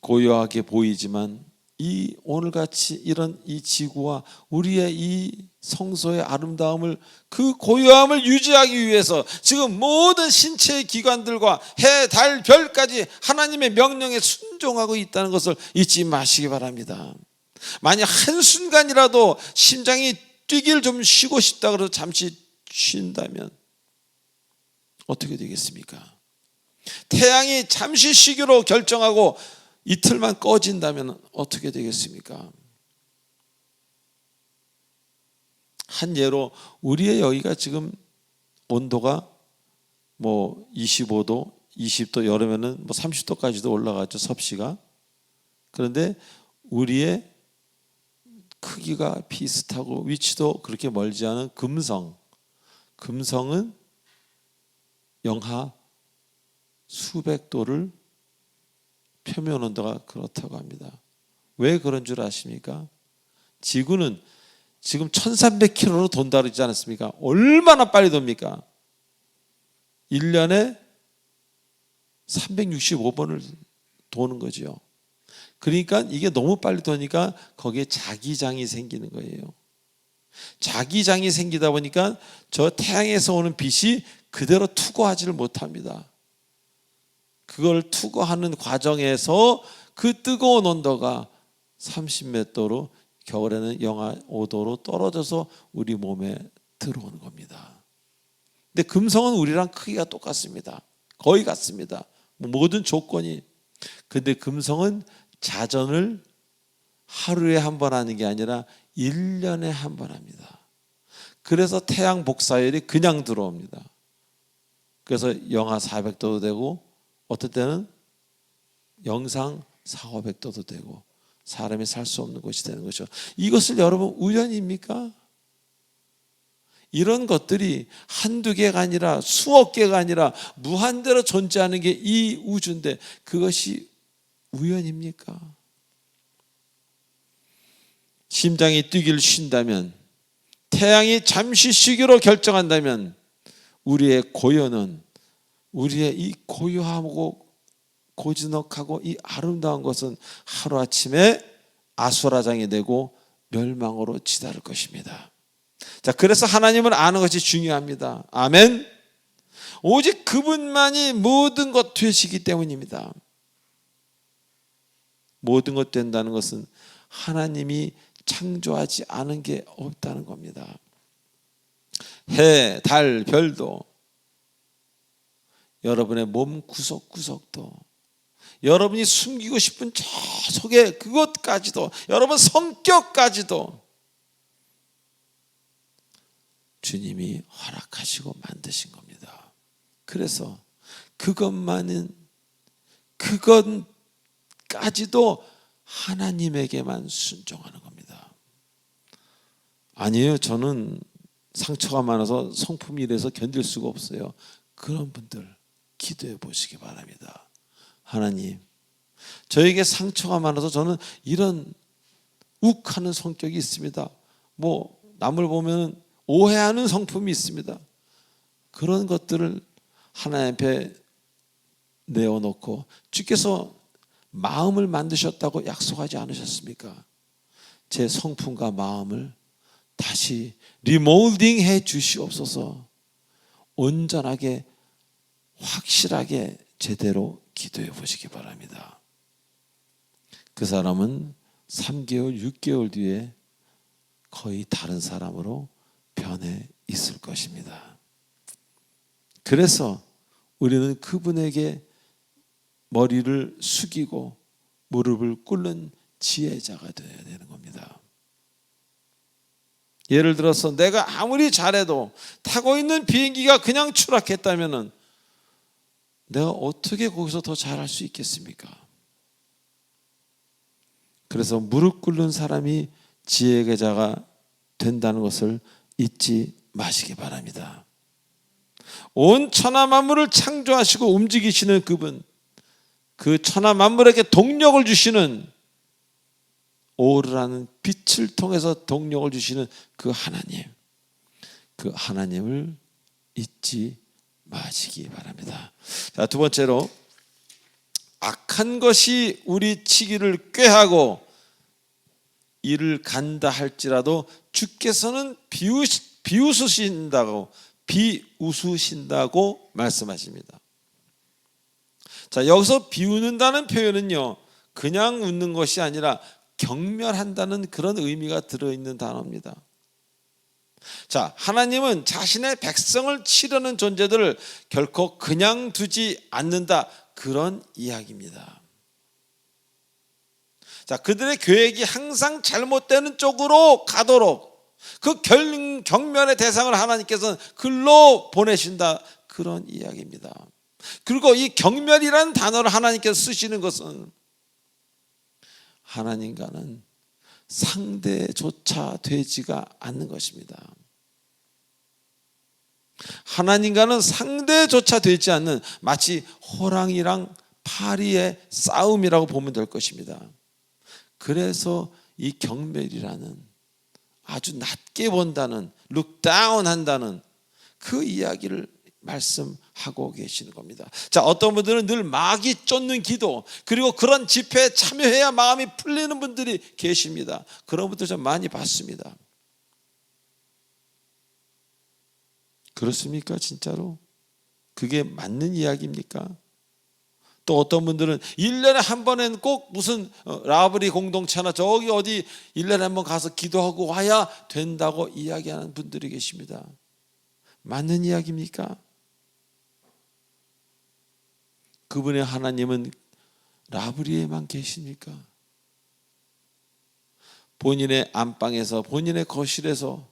Speaker 1: 고요하게 보이지만 이 오늘같이 이런 이 지구와 우리의 이 성소의 아름다움을, 그 고요함을 유지하기 위해서 지금 모든 신체의 기관들과 해, 달, 별까지 하나님의 명령에 순종하고 있다는 것을 잊지 마시기 바랍니다. 만약 한순간이라도 심장이 뛰길 좀 쉬고 싶다 그래서 잠시 쉰다면 어떻게 되겠습니까? 태양이 잠시 쉬기로 결정하고 이틀만 꺼진다면 어떻게 되겠습니까? 한 예로 우리의 여기가 지금 온도가 뭐 25도, 20도, 여름에는 뭐 30도까지도 올라가죠, 섭씨가. 그런데 우리의 크기가 비슷하고 위치도 그렇게 멀지 않은 금성은 영하 수백 도를 표면 온도가 그렇다고 합니다. 왜 그런 줄 아십니까? 지구는 지금 1300km로 돈다 그러지 않았습니까? 얼마나 빨리 돕니까? 1년에 365번을 도는 거죠. 그러니까 이게 너무 빨리 도니까 거기에 자기장이 생기는 거예요. 자기장이 생기다 보니까 저 태양에서 오는 빛이 그대로 투과하지를 못합니다. 그걸 투과하는 과정에서 그 뜨거운 온도가 30몇 도로 겨울에는 영하 5도로 떨어져서 우리 몸에 들어오는 겁니다. 근데 금성은 우리랑 크기가 똑같습니다. 거의 같습니다. 모든 조건이. 근데 금성은 자전을 하루에 한 번 하는 게 아니라 1년에 한 번 합니다. 그래서 태양 복사열이 그냥 들어옵니다. 그래서 영하 400도도 되고 어떨 때는 영상 400~500도도 되고 사람이 살 수 없는 곳이 되는 거죠. 이것을 여러분 우연입니까? 이런 것들이 한두 개가 아니라 수억 개가 아니라 무한대로 존재하는 게 이 우주인데 그것이 우연입니까? 심장이 뛰기를 쉰다면, 태양이 잠시 쉬기로 결정한다면 우리의 고요는, 우리의 이 고요하고 고즈넉하고 이 아름다운 것은 하루아침에 아수라장이 되고 멸망으로 치달을 것입니다. 자, 그래서 하나님을 아는 것이 중요합니다. 아멘. 오직 그분만이 모든 것 되시기 때문입니다. 모든 것 된다는 것은 하나님이 창조하지 않은 게 없다는 겁니다. 해, 달, 별도, 여러분의 몸 구석구석도, 여러분이 숨기고 싶은 저 속에 그것까지도, 여러분 성격까지도 주님이 허락하시고 만드신 겁니다. 그래서 그것까지도 하나님에게만 순종하는 겁니다. 아니에요, 저는 상처가 많아서 성품이 이래서 견딜 수가 없어요. 그런 분들 기도해 보시기 바랍니다. 하나님, 저에게 상처가 많아서 저는 이런 욱하는 성격이 있습니다. 뭐 남을 보면 오해하는 성품이 있습니다. 그런 것들을 하나님 앞에 내어놓고 주께서 마음을 만드셨다고 약속하지 않으셨습니까? 제 성품과 마음을 다시 리몰딩 해 주시옵소서. 온전하게 확실하게 제대로 기도해 보시기 바랍니다. 그 사람은 3개월, 6개월 뒤에 거의 다른 사람으로 변해 있을 것입니다. 그래서 우리는 그분에게 머리를 숙이고 무릎을 꿇는 지혜자가 되어야 되는 겁니다. 예를 들어서 내가 아무리 잘해도 타고 있는 비행기가 그냥 추락했다면 내가 어떻게 거기서 더 잘할 수 있겠습니까? 그래서 무릎 꿇는 사람이 지혜의 자가 된다는 것을 잊지 마시기 바랍니다. 온 천하 만물을 창조하시고 움직이시는 그분, 그 천하 만물에게 동력을 주시는, 오르라는 빛을 통해서 동력을 주시는 그 하나님, 그 하나님을 잊지 마시기 바랍니다. 자, 두 번째로, 악한 것이 우리 치기를 꾀하고 이를 간다 할지라도 주께서는 비웃으신다고 말씀하십니다. 자, 여기서 비웃는다는 표현은요, 그냥 웃는 것이 아니라 경멸한다는 그런 의미가 들어있는 단어입니다. 자, 하나님은 자신의 백성을 치려는 존재들을 결코 그냥 두지 않는다, 그런 이야기입니다. 자, 그들의 계획이 항상 잘못되는 쪽으로 가도록 그 경멸의 대상을 하나님께서는 글로 보내신다, 그런 이야기입니다. 그리고 이 경멸이라는 단어를 하나님께서 쓰시는 것은 하나님과는 상대조차 되지가 않는 것입니다. 하나님과는 상대조차 되지 않는, 마치 호랑이랑 파리의 싸움이라고 보면 될 것입니다. 그래서 이 경멸이라는, 아주 낮게 본다는, look down 한다는 그 이야기를 말씀하고 계시는 겁니다. 자, 어떤 분들은 늘 마귀 쫓는 기도, 그리고 그런 집회에 참여해야 마음이 풀리는 분들이 계십니다. 그런 분들 좀 많이 봤습니다. 그렇습니까? 진짜로? 그게 맞는 이야기입니까? 또 어떤 분들은 1년에 한 번은 꼭 무슨 라브리 공동체나 저기 어디 1년에 한 번 가서 기도하고 와야 된다고 이야기하는 분들이 계십니다. 맞는 이야기입니까? 그분의 하나님은 라브리에만 계십니까? 본인의 안방에서, 본인의 거실에서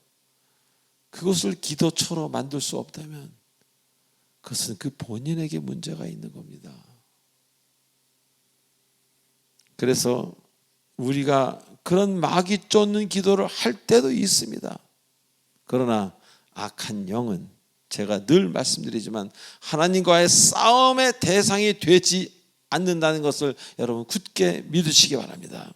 Speaker 1: 그것을 기도처로 만들 수 없다면 그것은 그 본인에게 문제가 있는 겁니다. 그래서 우리가 그런 마귀 쫓는 기도를 할 때도 있습니다. 그러나 악한 영은, 제가 늘 말씀드리지만 하나님과의 싸움의 대상이 되지 않는다는 것을 여러분 굳게 믿으시기 바랍니다.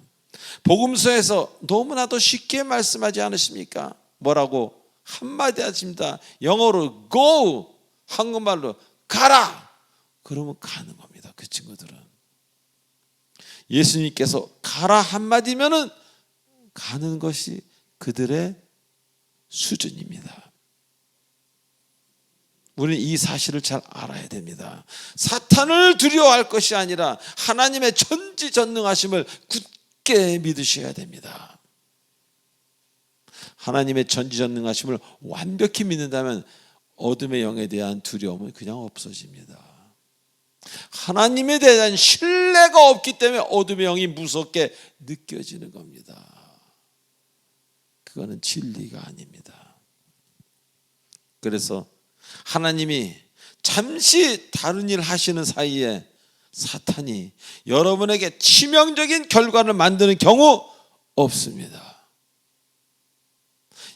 Speaker 1: 복음서에서 너무나도 쉽게 말씀하지 않으십니까? 뭐라고? 한마디 하십니다. 영어로 go, 한국말로 가라. 그러면 가는 겁니다. 그 친구들은. 예수님께서 가라 한마디면은 가는 것이 그들의 수준입니다. 우리는 이 사실을 잘 알아야 됩니다. 사탄을 두려워할 것이 아니라 하나님의 전지전능하심을 굳게 믿으셔야 됩니다. 하나님의 전지전능하심을 완벽히 믿는다면 어둠의 영에 대한 두려움은 그냥 없어집니다. 하나님에 대한 신뢰가 없기 때문에 어둠의 영이 무섭게 느껴지는 겁니다. 그거는 진리가 아닙니다. 그래서 하나님이 잠시 다른 일 하시는 사이에 사탄이 여러분에게 치명적인 결과를 만드는 경우 없습니다.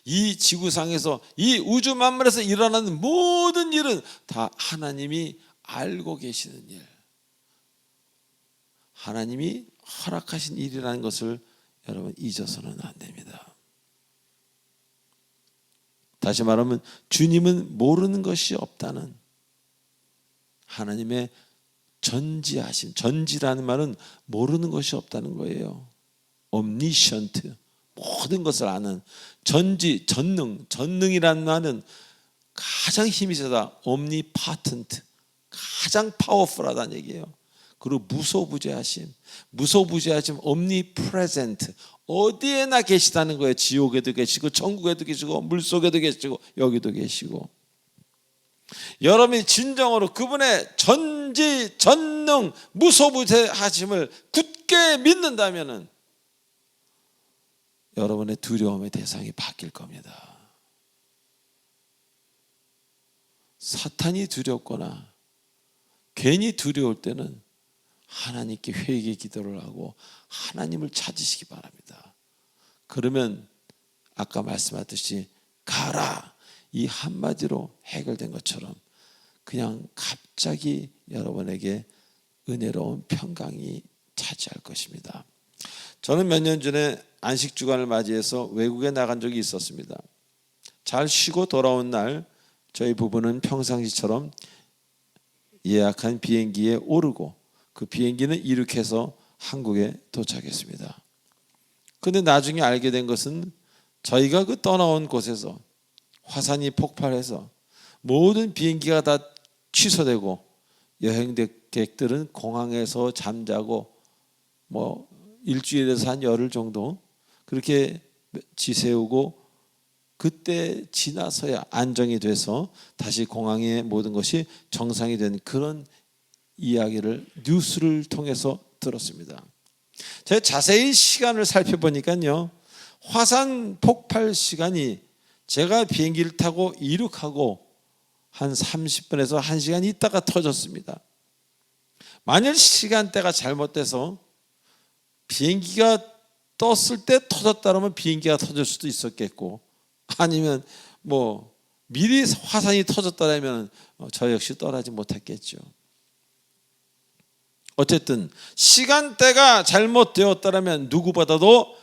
Speaker 1: 이 지구상에서, 이 우주 만물에서 일어나는 모든 일은 다 하나님이 알고 계시는 일, 하나님이 허락하신 일이라는 것을 여러분 잊어서는 안 됩니다. 다시 말하면 주님은 모르는 것이 없다는 하나님의 전지하심, 전지라는 말은 모르는 것이 없다는 거예요. omniscient, 모든 것을 아는, 전지, 전능, 전능이라는 말은 가장 힘이 세다, omnipotent, 가장 파워풀하다는 얘기예요. 그리고 무소부재하심, 무소부재하심, omnipresent, 어디에나 계시다는 거예요. 지옥에도 계시고 천국에도 계시고 물속에도 계시고 여기도 계시고. 여러분이 진정으로 그분의 전지, 전능, 무소부재하심을 굳게 믿는다면 여러분의 두려움의 대상이 바뀔 겁니다. 사탄이 두렵거나 괜히 두려울 때는 하나님께 회개 기도를 하고 하나님을 찾으시기 바랍니다. 그러면 아까 말씀하셨듯이 가라, 이 한마디로 해결된 것처럼 그냥 갑자기 여러분에게 은혜로운 평강이 차지할 것입니다. 저는 몇 년 전에 안식주간을 맞이해서 외국에 나간 적이 있었습니다. 잘 쉬고 돌아온 날 저희 부부는 평상시처럼 예약한 비행기에 오르고 그 비행기는 이륙해서 한국에 도착했습니다. 그런데 나중에 알게 된 것은 저희가 그 떠나온 곳에서 화산이 폭발해서 모든 비행기가 다 취소되고 여행객들은 공항에서 잠자고 뭐 일주일에서 한 열흘 정도 그렇게 지새우고 그때 지나서야 안정이 돼서 다시 공항의 모든 것이 정상이 된 그런 이야기를 뉴스를 통해서 들었습니다. 제가 자세히 시간을 살펴보니까요, 화산 폭발 시간이 제가 비행기를 타고 이륙하고 한 30분에서 1시간 있다가 터졌습니다. 만일 시간대가 잘못돼서 비행기가 떴을 때 터졌다면 비행기가 터질 수도 있었겠고, 아니면 뭐 미리 화산이 터졌다면 저 역시 떠나지 못했겠죠. 어쨌든 시간대가 잘못되었다면 누구보다도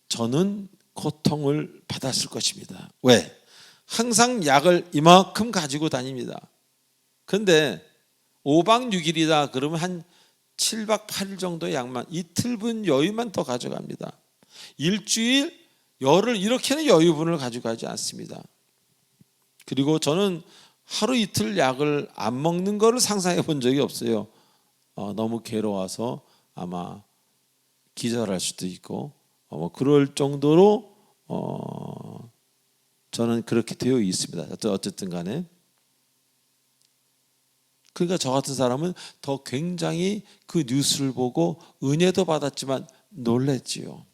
Speaker 1: 저는 고통을 받았을 것입니다. 왜? 항상 약을 이만큼 가지고 다닙니다. 근데 5박 6일이다 그러면 한 7박 8일 정도의 약만, 이틀분 여유만 더 가져갑니다. 일주일, 열흘 이렇게는 여유분을 가져가지 않습니다. 그리고 저는 하루 이틀 약을 안 먹는 거를 상상해 본 적이 없어요. 너무 괴로워서 아마 기절할 수도 있고 뭐 그럴 정도로 저는 그렇게 되어 있습니다. 어쨌든 간에, 그러니까 저 같은 사람은 더 굉장히 그 뉴스를 보고 은혜도 받았지만 놀랬지요.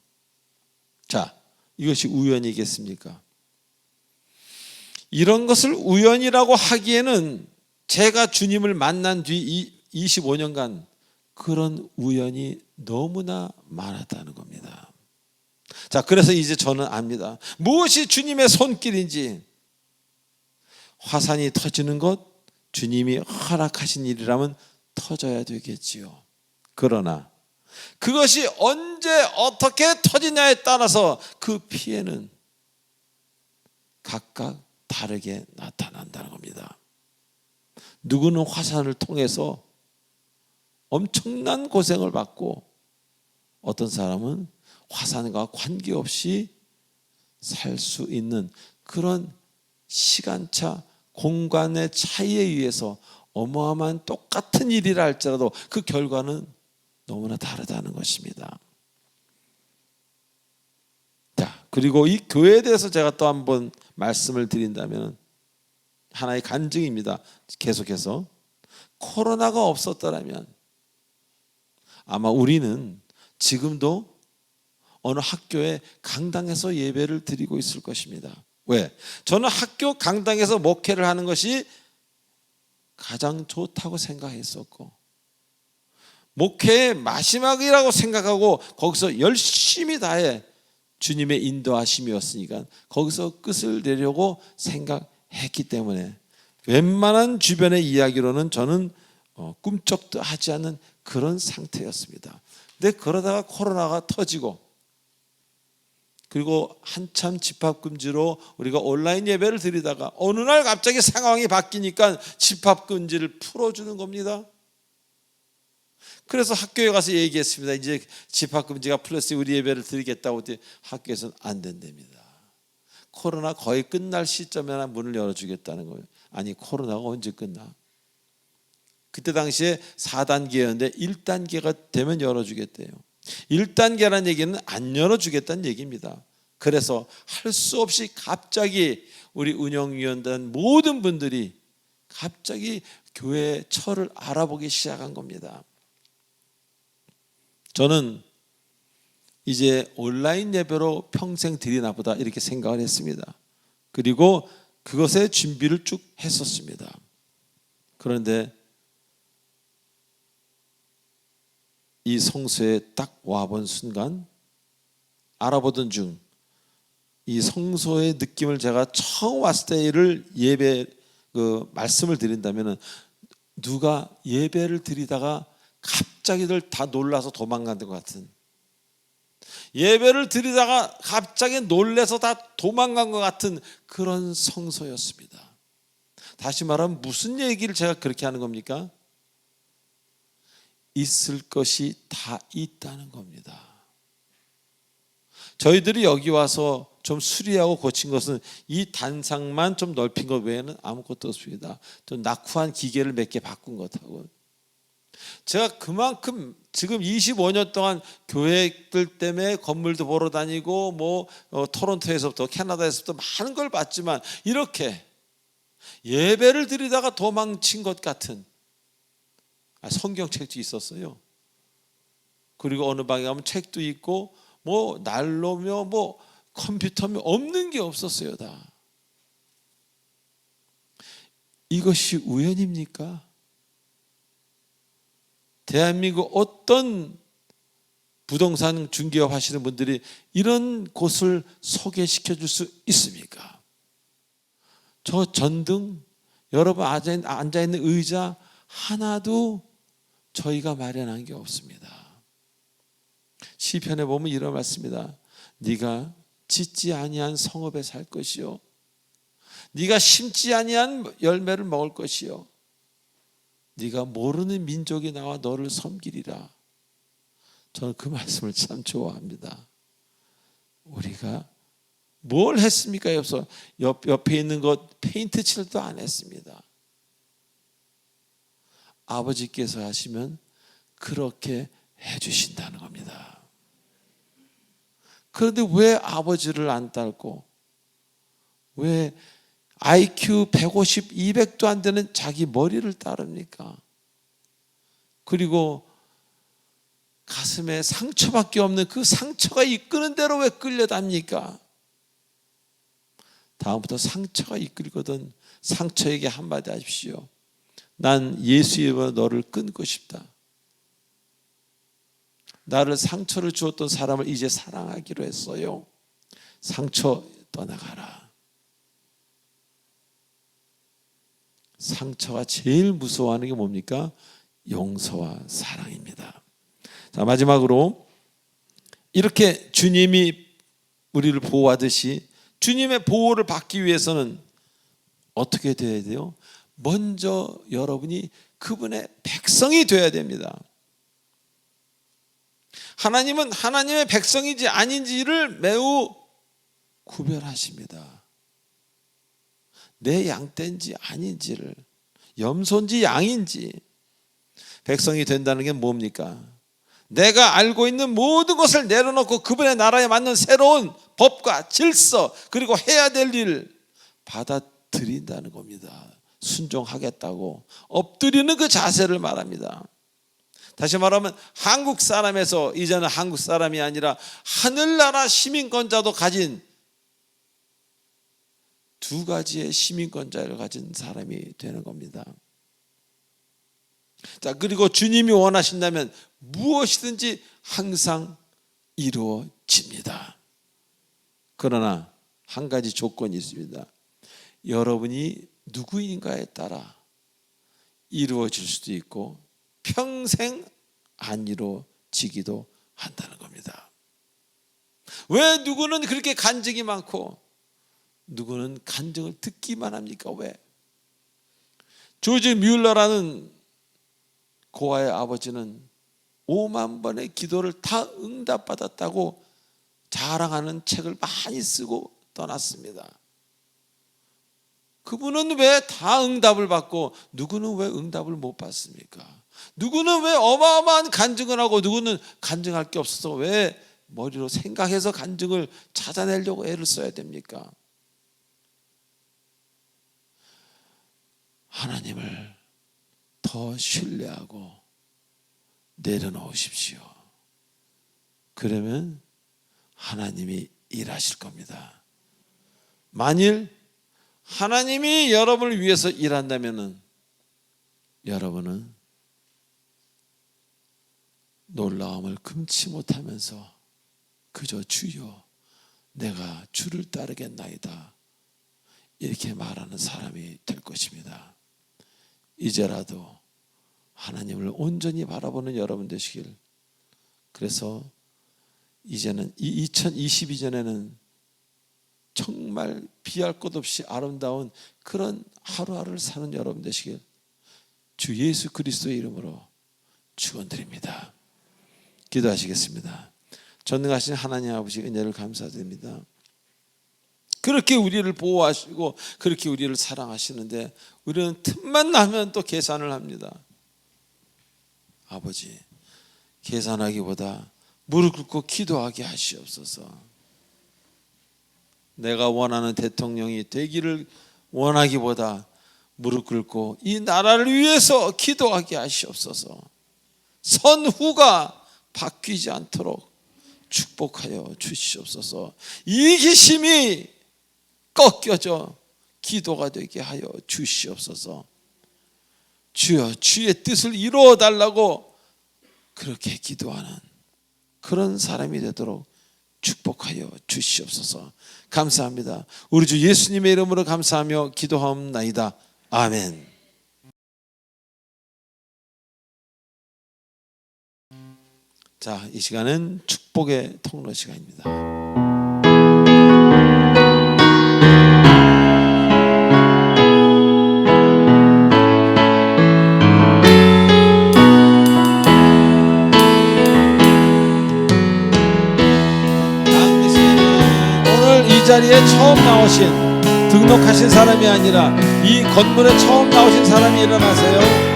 Speaker 1: 자, 이것이 우연이겠습니까? 이런 것을 우연이라고 하기에는 제가 주님을 만난 뒤 25년간 그런 우연이 너무나 많았다는 겁니다. 자, 그래서 이제 저는 압니다. 무엇이 주님의 손길인지. 화산이 터지는 것, 주님이 허락하신 일이라면 터져야 되겠지요. 그러나 그것이 언제 어떻게 터지냐에 따라서 그 피해는 각각 다르게 나타난다는 겁니다. 누구는 화산을 통해서 엄청난 고생을 받고, 어떤 사람은 화산과 관계없이 살 수 있는 그런 시간차, 공간의 차이에 의해서 어마어마한 똑같은 일이라 할지라도 그 결과는 너무나 다르다는 것입니다. 자, 그리고 이 교회에 대해서 제가 또 한번 말씀을 드린다면 하나의 간증입니다. 계속해서 코로나가 없었더라면 아마 우리는 지금도 어느 학교의 강당에서 예배를 드리고 있을 것입니다. 왜? 저는 학교 강당에서 목회를 하는 것이 가장 좋다고 생각했었고, 목회의 마지막이라고 생각하고 거기서 열심히 다해 주님의 인도하심이었으니까 거기서 끝을 내려고 생각했기 때문에 웬만한 주변의 이야기로는 저는 꿈쩍도 하지 않는 그런 상태였습니다. 근데 그러다가 코로나가 터지고, 그리고 한참 집합금지로 우리가 온라인 예배를 드리다가 어느 날 갑자기 상황이 바뀌니까 집합금지를 풀어주는 겁니다. 그래서 학교에 가서 얘기했습니다. 이제 집합금지가 풀렸으니 우리 예배를 드리겠다고 했더니 학교에서는 안 된답니다. 코로나 거의 끝날 시점에 문을 열어주겠다는 거예요. 아니, 코로나가 언제 끝나? 그때 당시에 4단계였는데 1단계가 되면 열어주겠대요. 1단계라는 얘기는 안 열어주겠다는 얘기입니다. 그래서 할 수 없이 갑자기 우리 운영위원단 모든 분들이 갑자기 교회 처를 알아보기 시작한 겁니다. 저는 이제 온라인 예배로 평생 드리나 보다 이렇게 생각을 했습니다. 그리고 그것에 준비를 쭉 했었습니다. 그런데 이 성소에 딱 와본 순간 알아보던 중 이 성소의 느낌을 제가 처음 왔을 때를 예배 말씀을 드린다면 누가 예배를 드리다가 갑자기들 다 놀라서 도망간 것 같은, 예배를 드리다가 갑자기 놀래서 다 도망간 것 같은 그런 성소였습니다. 다시 말하면 무슨 얘기를 제가 그렇게 하는 겁니까? 있을 것이 다 있다는 겁니다. 저희들이 여기 와서 좀 수리하고 고친 것은 이 단상만 좀 넓힌 것 외에는 아무것도 없습니다. 좀 낙후한 기계를 몇 개 바꾼 것하고, 제가 그만큼 지금 25년 동안 교회들 때문에 건물도 보러 다니고 토론토에서부터 캐나다에서부터 많은 걸 봤지만 이렇게 예배를 드리다가 도망친 것 같은, 성경책도 있었어요. 그리고 어느 방에 가면 책도 있고 난로며 컴퓨터면 없는 게 없었어요. 다. 이것이 우연입니까? 대한민국 어떤 부동산 중개업 하시는 분들이 이런 곳을 소개시켜 줄 수 있습니까? 저 전등, 여러분 앉아있는 의자 하나도 저희가 마련한 게 없습니다. 시편에 보면 이런 말씀입니다. 네가 짓지 아니한 성읍에 살 것이요, 네가 심지 아니한 열매를 먹을 것이요, 네가 모르는 민족이 나와 너를 섬기리라. 저는 그 말씀을 참 좋아합니다. 우리가 뭘 했습니까? 옆에 있는 것 페인트 칠도 안 했습니다. 아버지께서 하시면 그렇게 해주신다는 겁니다. 그런데 왜 아버지를 안 따르고, 왜 IQ 150, 200도 안 되는 자기 머리를 따릅니까? 그리고 가슴에 상처밖에 없는 그 상처가 이끄는 대로 왜 끌려답니까? 다음부터 상처가 이끌거든 상처에게 한마디 하십시오. 난 예수의 이름으로 너를 끊고 싶다. 나를 상처를 주었던 사람을 이제 사랑하기로 했어요. 상처 떠나가라. 상처가 제일 무서워하는 게 뭡니까? 용서와 사랑입니다. 자, 마지막으로 이렇게 주님이 우리를 보호하듯이 주님의 보호를 받기 위해서는 어떻게 돼야 돼요? 먼저 여러분이 그분의 백성이 돼야 됩니다. 하나님은 하나님의 백성인지 아닌지를 매우 구별하십니다. 내 양떼인지 아닌지를, 염소인지 양인지. 백성이 된다는 게 뭡니까? 내가 알고 있는 모든 것을 내려놓고 그분의 나라에 맞는 새로운 법과 질서, 그리고 해야 될 일을 받아들인다는 겁니다. 순종하겠다고 엎드리는 그 자세를 말합니다. 다시 말하면 한국 사람에서 이제는 한국 사람이 아니라 하늘나라 시민권자도 가진, 두 가지의 시민권자를 가진 사람이 되는 겁니다. 자, 그리고 주님이 원하신다면 무엇이든지 항상 이루어집니다. 그러나 한 가지 조건이 있습니다. 여러분이 누구인가에 따라 이루어질 수도 있고 평생 안 이루어지기도 한다는 겁니다. 왜 누구는 그렇게 간증이 많고 누구는 간증을 듣기만 합니까? 왜? 조지 뮬러라는 고아의 아버지는 5만 번의 기도를 다 응답받았다고 자랑하는 책을 많이 쓰고 떠났습니다. 그분은 왜 다 응답을 받고 누구는 왜 응답을 못 받습니까? 누구는 왜 어마어마한 간증을 하고 누구는 간증할 게 없어서 왜 머리로 생각해서 간증을 찾아내려고 애를 써야 됩니까? 하나님을 더 신뢰하고 내려놓으십시오. 그러면 하나님이 일하실 겁니다. 만일 하나님이 여러분을 위해서 일한다면 여러분은 놀라움을 금치 못하면서 그저 주여 내가 주를 따르겠나이다 이렇게 말하는 사람이 될 것입니다. 이제라도 하나님을 온전히 바라보는 여러분 되시길. 그래서 이제는 2022년에는 정말 비할 것 없이 아름다운 그런 하루하루를 사는 여러분 되시길 주 예수 그리스도의 이름으로 축원드립니다. 기도하시겠습니다. 전능하신 하나님 아버지 은혜를 감사드립니다. 그렇게 우리를 보호하시고 그렇게 우리를 사랑하시는데 우리는 틈만 나면 또 계산을 합니다. 아버지, 계산하기보다 무릎 꿇고 기도하게 하시옵소서. 내가 원하는 대통령이 되기를 원하기보다 무릎 꿇고 이 나라를 위해서 기도하게 하시옵소서. 선후가 바뀌지 않도록 축복하여 주시옵소서. 이기심이 꺾여져 기도가 되게 하여 주시옵소서. 주여, 주의 뜻을 이루어 달라고 그렇게 기도하는 그런 사람이 되도록 축복하여 주시옵소서. 감사합니다. 우리 주 예수님의 이름으로 감사하며 기도하옵나이다. 아멘. 자, 이 시간은 축복의 통로 시간입니다. 이 자리에 처음 나오신, 등록하신 사람이 아니라 이 건물에 처음 나오신 사람이 일어나세요.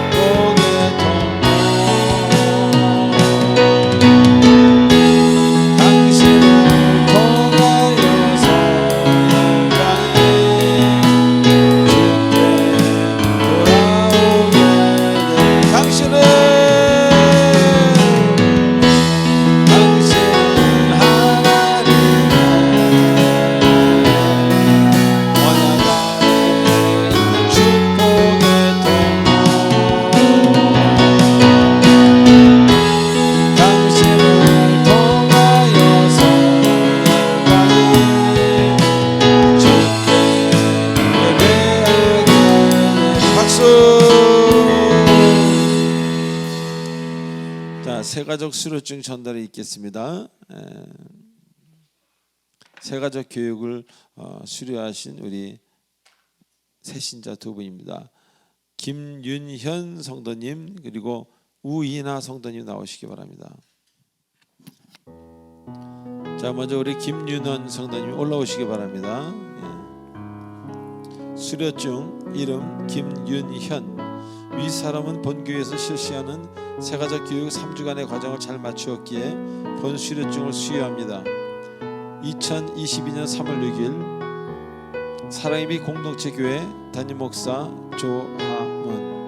Speaker 1: 새가족 수료증 전달이 있겠습니다. 새가족 교육을 수료하신 우리 새신자 두 분입니다. 김윤현 성도님 그리고 우인하 성도님 나오시기 바랍니다. 자, 먼저 우리 김윤현 성도님 올라오시기 바랍니다. 수료증 이름 김윤현. 위 사람은 본교회에서 실시하는 새가족 교육 3주간의 과정을 잘 마추었기에 본 수료증을 수여합니다. 2022년 3월 6일 사랑예비 공동체 교회 담임 목사 조하문.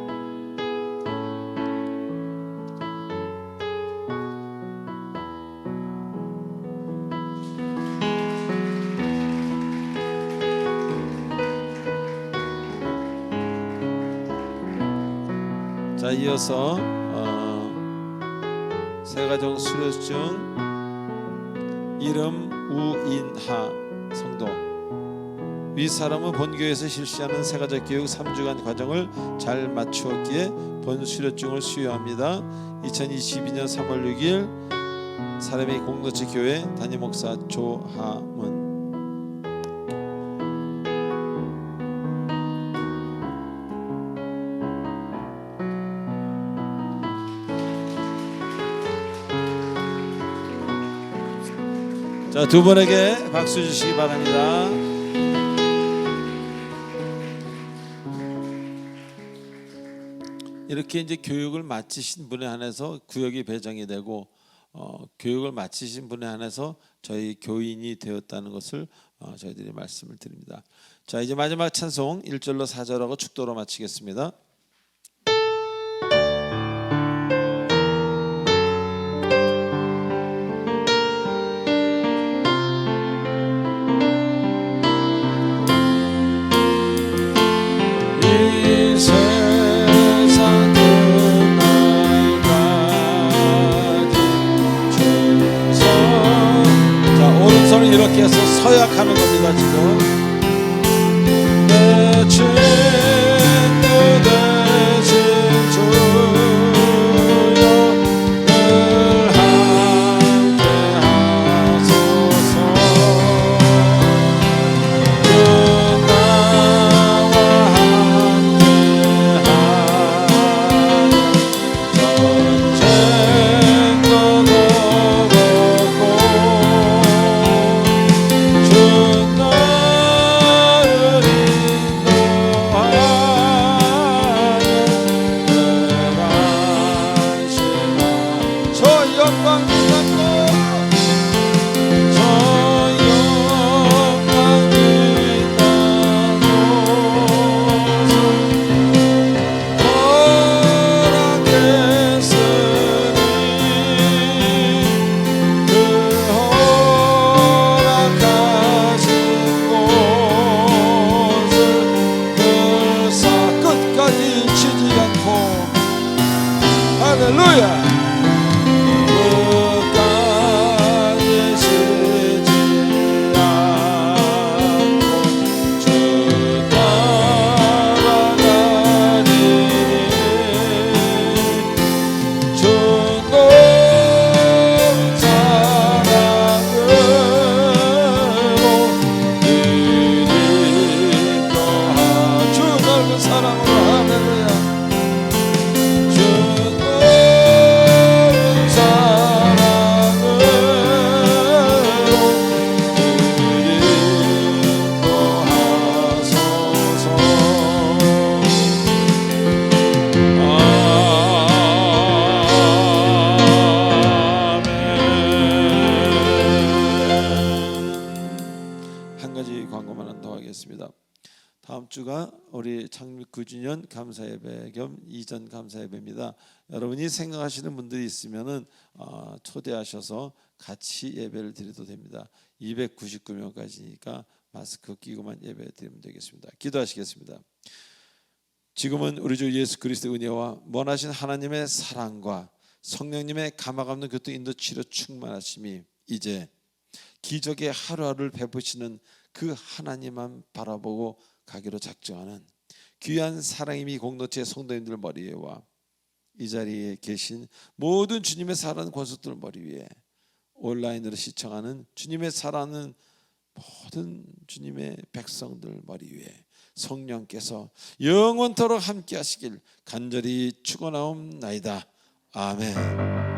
Speaker 1: 자, 이어서 새가족 수료증 이름 우인하 성도. 위 사람은 본교회에서 실시하는 새가족 교육 3주간 과정을 잘 마추었기에 본 수료증을 수여합니다. 2022년 3월 6일 사랑예비 공동체 교회 담임 목사 조하문. 자, 두 분에게 박수 주시기 바랍니다. 이렇게 이제 교육을 마치신 분에 한해서 구역이 배정이 되고 교육을 마치신 분에 한해서 저희 교인이 되었다는 것을 저희들이 말씀을 드립니다. 자, 이제 마지막 찬송 1절로 4절하고 축도로 마치겠습니다. 이렇게 해서 서약하는 겁니다. 지금 내 친구 되신 주여 늘 함께 하소서. 그 나와 함께 하는 전쟁도 걸었고 주 나를 인도하여 가지 광고만 더 하겠습니다. 다음 주가 우리 창립 9주년 감사예배 겸 이전 감사예배입니다. 여러분이 생각하시는 분들이 있으면은 초대하셔서 같이 예배를 드려도 됩니다. 299명까지니까 마스크 끼고만 예배 드리면 되겠습니다. 기도하시겠습니다. 지금은 우리 주 예수 그리스도의 은혜와 원하신 하나님의 사랑과 성령님의 감화감동 교통 인도 치료 충만하심이 이제 기적의 하루하루를 베푸시는 그 하나님만 바라보고 가기로 작정하는 귀한 사랑임이 공동체 성도님들 머리 위에와 이 자리에 계신 모든 주님의 사랑하는 권속들 머리 위에 온라인으로 시청하는 주님의 사랑하는 모든 주님의 백성들 머리 위에 성령께서 영원토록 함께 하시길 간절히 축원하옵나이다. 아멘.